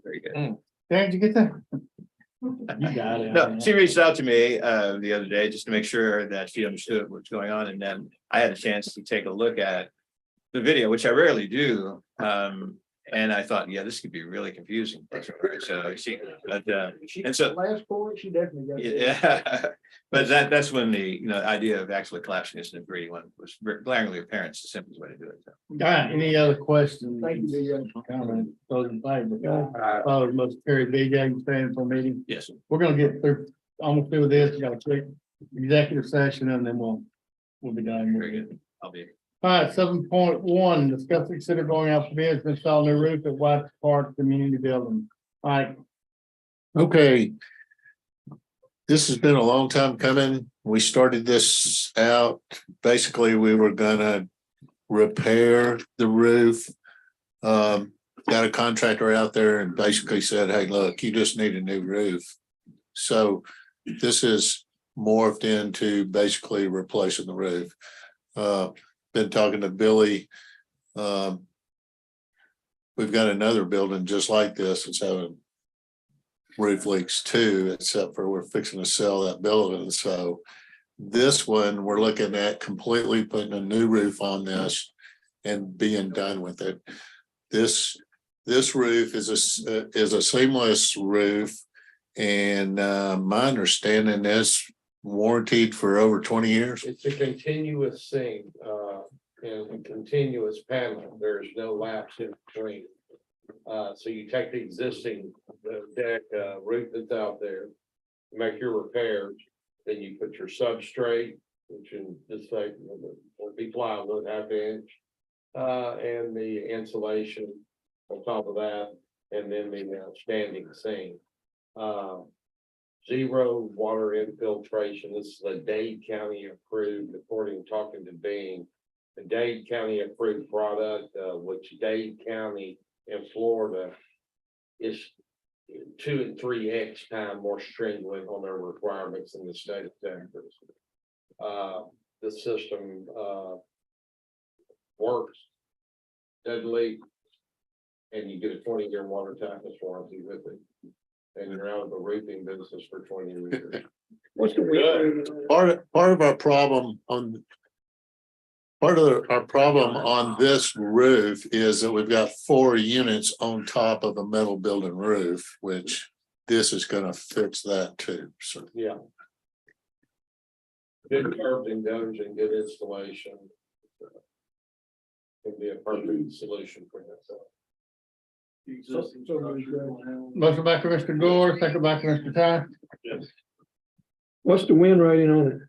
Very good. Did you get that? You got it. No, she reached out to me the other day just to make sure that she understood what's going on, and then I had a chance to take a look at the video, which I rarely do. And I thought, yeah, this could be really confusing. So she, and so last point, she definitely got it. yeah, but that's when the idea of actually collapsing this into 381 was glaringly apparent. It's the simplest way to do it. So. All right, any other questions? Thank you, Comment, those in favor? Follow most carry BJ, stand for meeting. Yes. We're gonna get through, almost through this. We got a quick executive session and then we'll be done. Very good. I'll be. All right, 7.1, discuss consider going out for bids to install new roof at White Park Community Building. All right. Okay. This has been a long time coming. We started this out. Basically, we were gonna repair the roof. Got a contractor out there and basically said, hey, look, you just need a new roof. So this is morphed into basically replacing the roof. Been talking to Billy. We've got another building just like this. It's having roof leaks too, except for we're fixing to sell that building. So this one, we're looking at completely putting a new roof on this. and being done with it. This roof is a seamless roof. And my understanding is warranted for over 20 years. It's a continuous thing, and a continuous panel. There's no lapse in between. So you take the existing deck, roof that's out there, make your repairs, then you put your substrate, which in this case will be plywood, 1/2 inch. And the insulation on top of that, and then the standing seam. Zero water infiltration. This is a Dade County approved, according to talking to Bing. The Dade County approved product, which Dade County in Florida is 2 and 3x time more stringent on their requirements in the state of Texas. The system works steadily, and you get a 20-year water tightness warranty with it. And you're out of the roofing business for 20 years. What's the Part of our problem on this roof is that we've got 4 units on top of a metal building roof, which this is gonna fix that too, so. Yeah. Good curves and gutters and good installation. Can be a perfect solution for that. Motion by Commissioner Gore, second by Commissioner Ty. Yes. What's the wind rating on it?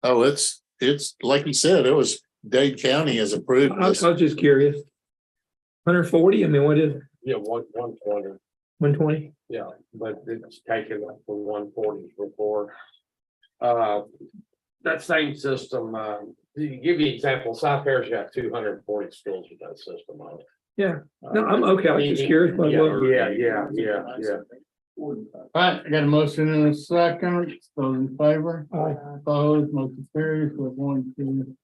Oh, it's like you said, it was Dade County has approved I was this. just curious. 140, I mean, what is it? Yeah, 120. 120? Yeah, but it's taken up from 140 before. That same system, to give you an example, South Harris got 240 schools with that system on it. Yeah, no, I'm okay. I was just curious. But Yeah. All right, I got a motion in a second. Those in favor? Aye. Opposed, motion carries with 1, 2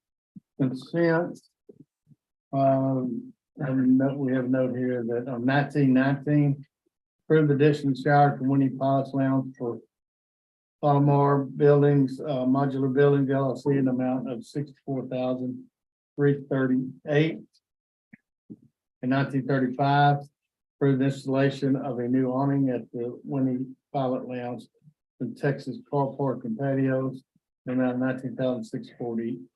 consent. And we have a note here that on 1919, approve addition shower to Winnie Palace Lounge for Palomar Buildings, Modular Buildings LLC in the amount of $64,338. In 1935, approved installation of a new awning at the Winnie Pilot Lounge in Texas Car Park and Patios, the amount of $19,640.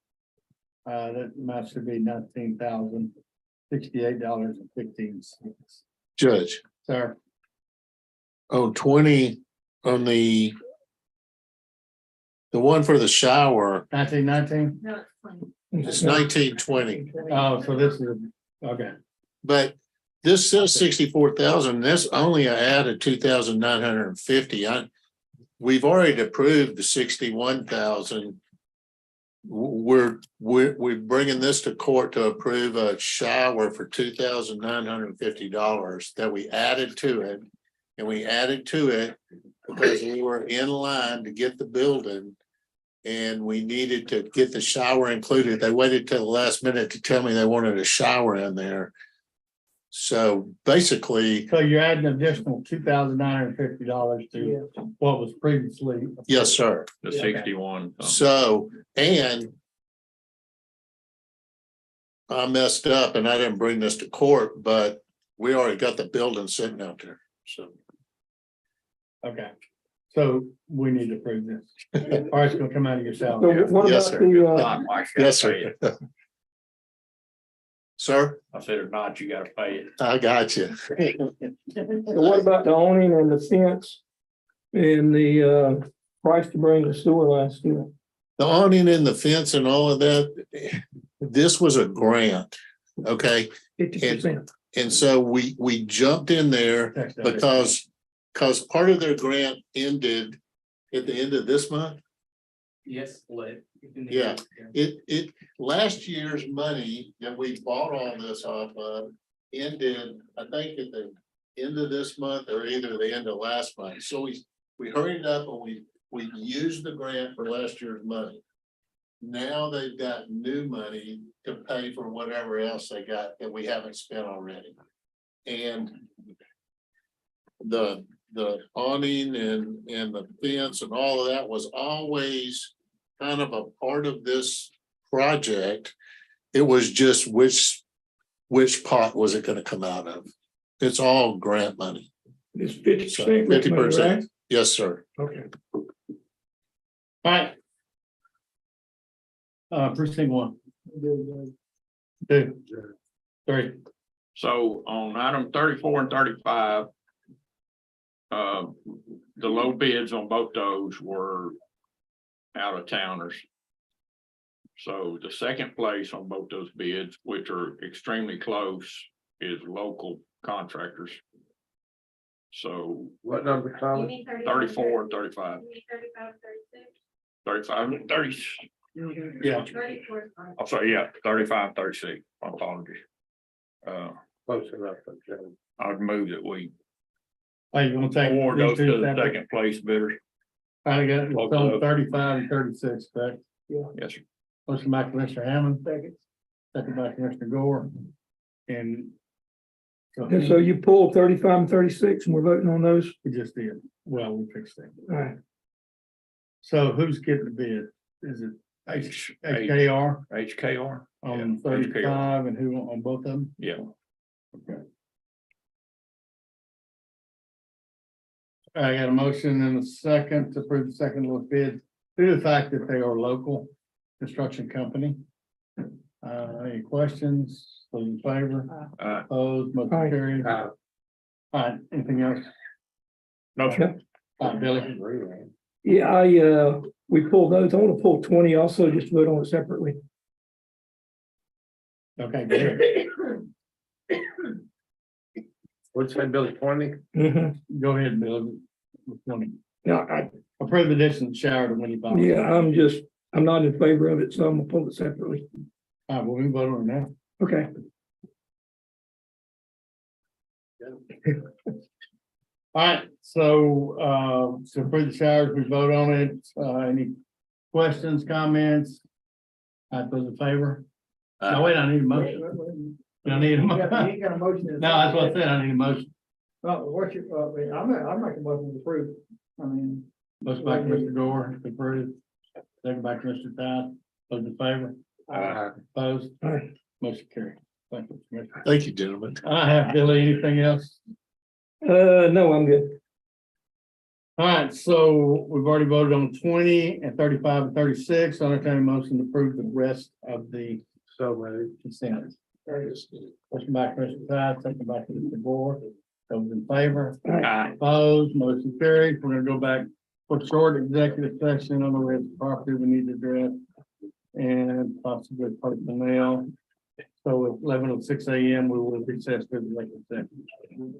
That amount should be $19,068.15. Judge, Sir, on 20, on the one for the shower, 1919? No, it's fine. it's 1920. Oh, so this is, okay. But this says 64,000, this only added 2,950. We've already approved the 61,000. We're bringing this to court to approve a shower for $2,950 that we added to it. And we added to it because we were in line to get the building. And we needed to get the shower included. They waited till the last minute to tell me they wanted a shower in there. So basically, So you're adding additional $2,950 to what was previously. yes, sir. The 61. So, and I messed up and I didn't bring this to court, but we already got the building sitting out there. So Okay, so we need to approve this. All right, it's gonna come out of your So salary. what Yes, about sir. the, yes, sir. Sir, I said, or not, you gotta pay it. I got you. what about the awning and the fence? And the price to bring the sewer lines to it? The awning and the fence and all of that, this was a grant, okay? 50%. And so we jumped in there because part of their grant ended at the end of this month. Yes, lit. Yeah, it last year's money that we bought all this off of ended, I think at the end of this month or either the end of last month. So we hurried up and we used the grant for last year's money. Now they've got new money to pay for whatever else they got that we haven't spent already. And the awning and the fence and all of that was always kind of a part of this project. It was just which pot was it gonna come out of? It's all grant money. It's 50%. 50%. Yes, sir. Okay. All right. Precinct 1. 2. 3. So on item 34 and 35. The low bids on both those were out of towners. So the second place on both those bids, which are extremely close, is local contractors. So What number, You Tommy? mean 34 and 35. You mean 35, 36? 35 and 30. Yeah. 34 is fine. I'm sorry, yeah, 35, 36. My apologies. Close enough. Okay. I'd move that we Hey, you gonna take award these those to two the separate? second place bidders. I got it, Both it's on of 35 and 36, correct? Yes, sir. Motion by Commissioner Hammond. Second by Commissioner Gore. And. And so you pulled 35 and 36 and we're voting on those? We just did. Well, we fixed that. All right. So who's getting the bid? Is it HKR HKR. on Yeah, 35 and who on both of them? Yeah. Okay. I got a motion and a second to approve the second little bid due to the fact that they are local construction company. Any questions? Those in favor? Opposed, motion Aye. carried. All right, anything else? No, sir. All right, Billy. Yeah, we pulled those. I want to pull 20 also, just vote on it separately. Okay, good. What's that, Billy, 20? Mm-hmm. Go ahead, Billy. No, Approve the distance shower to Winnie Bobby. yeah, I'm not in favor of it, so I'm gonna pull it separately. All right, well, we can vote on it now. Okay. All right, so approve the showers, we vote on it. Any questions, comments? All right, those in favor? No, wait, I need a motion. I need a You motion. got a motion. No, that's what I said, I need a motion. Well, what's your, I'm making a motion to approve. I mean. Motion by Mr. Gore, approved. Second by Mr. Todd, those in favor? Opposed? Aye. Motion carried. Thank you, Commissioner. Thank you, gentlemen. I have Billy, anything else? No, I'm good. All right, so we've already voted on 20 and 35 and 36. I'll entertain a motion to approve the rest of the consent. Motion by Commissioner Todd, second by Commissioner Gore. Those in favor? Aye. Opposed, motion carried. We're gonna go back for short executive session on the rest of the property we need to address. And possibly personnel. So at 11:06 a.m., we will recess for the executive session.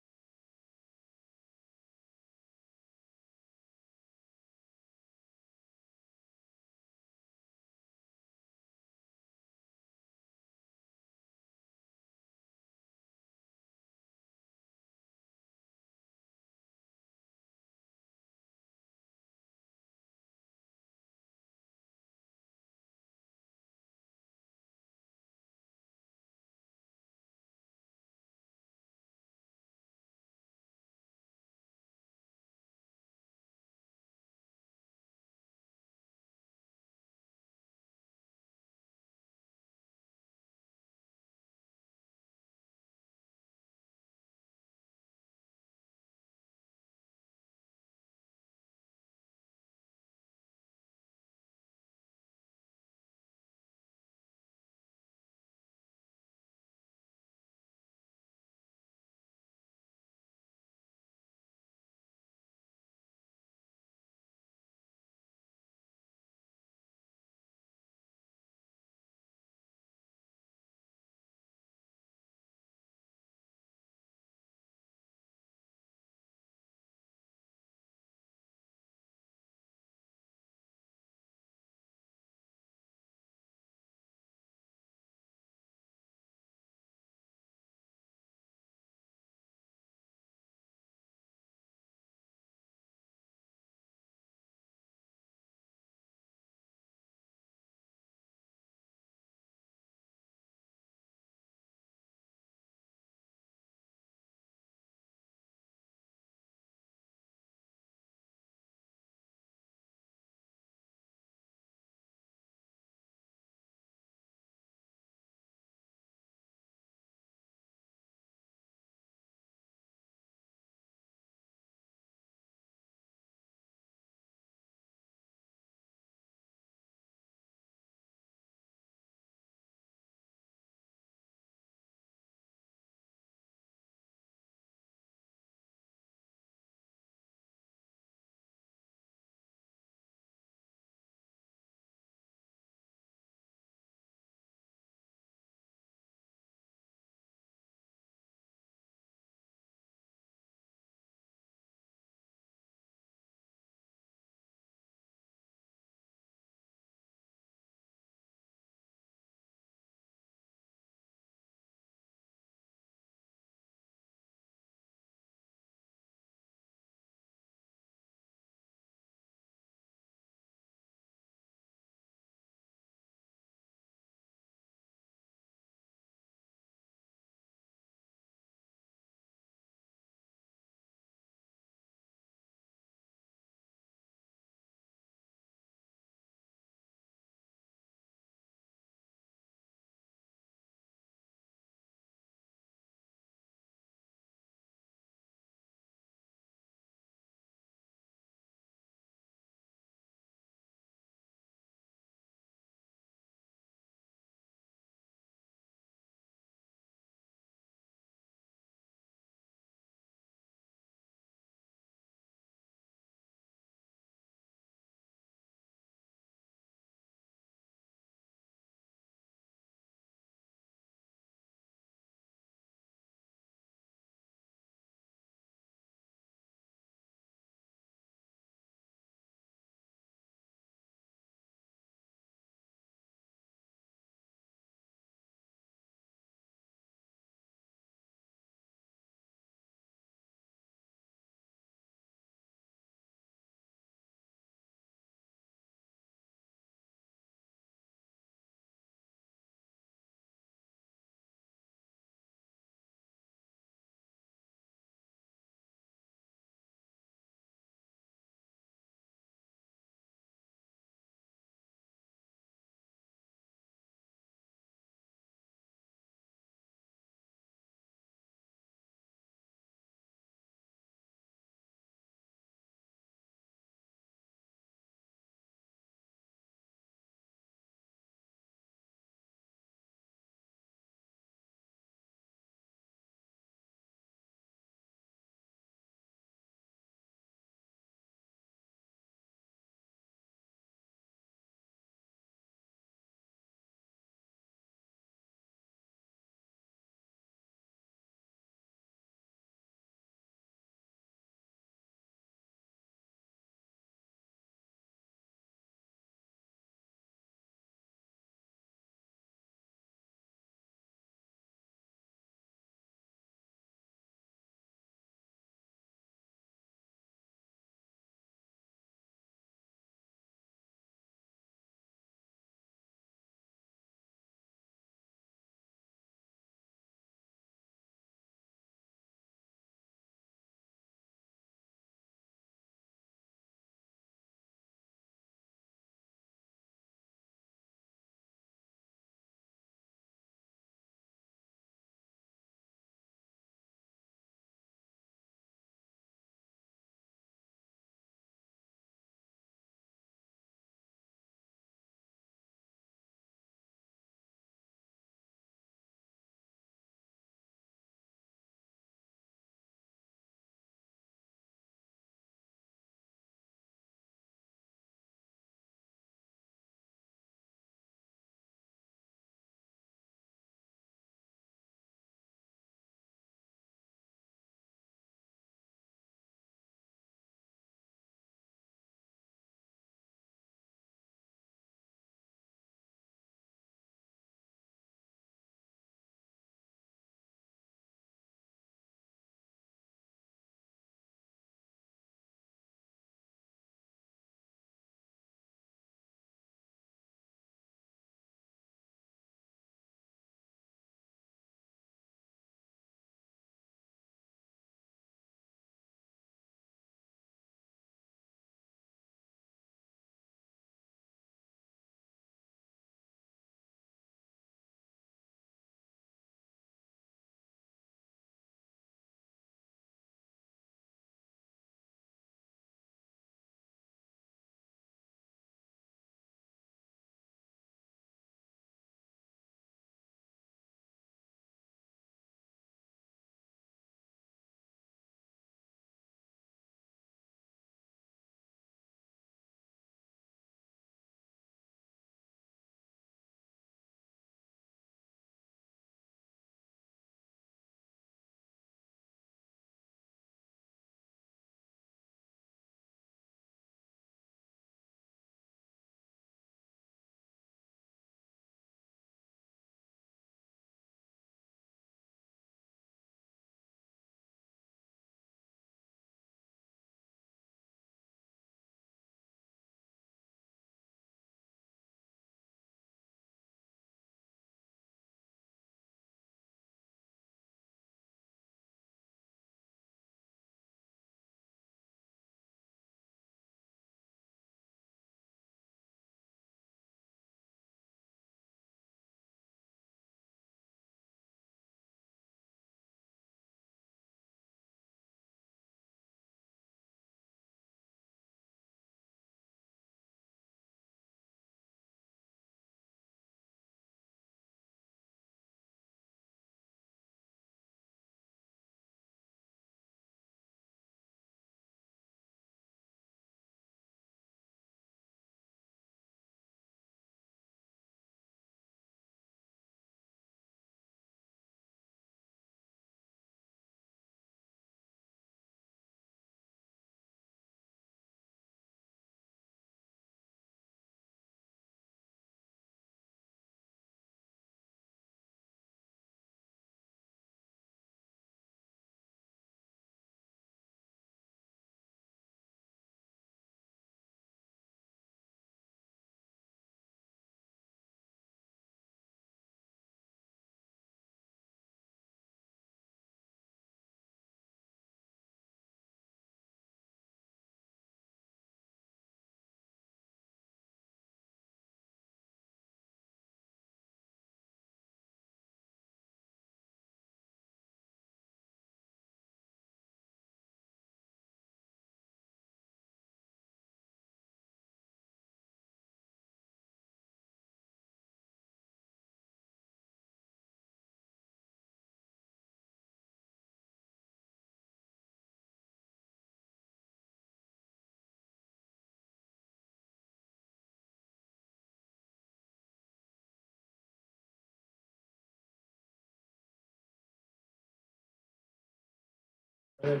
All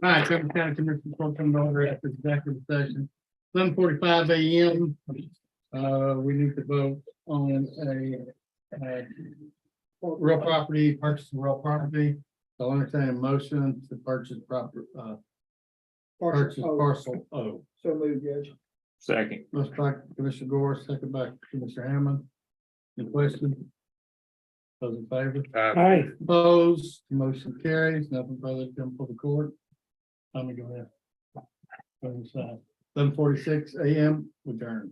right, Trumbull County Commission coming over after executive session, 7:45 a.m. We need to vote on a real property, purchase of real property. So I understand a motion to purchase proper, purchase parcel O. So moved, Judge. Second. Motion by Commissioner Gore, second by Commissioner Hammond. Any questions? Those in favor? Aye. Opposed, motion carries, nothing further to come for the court. Let me go ahead. 7:46 a.m. adjourned.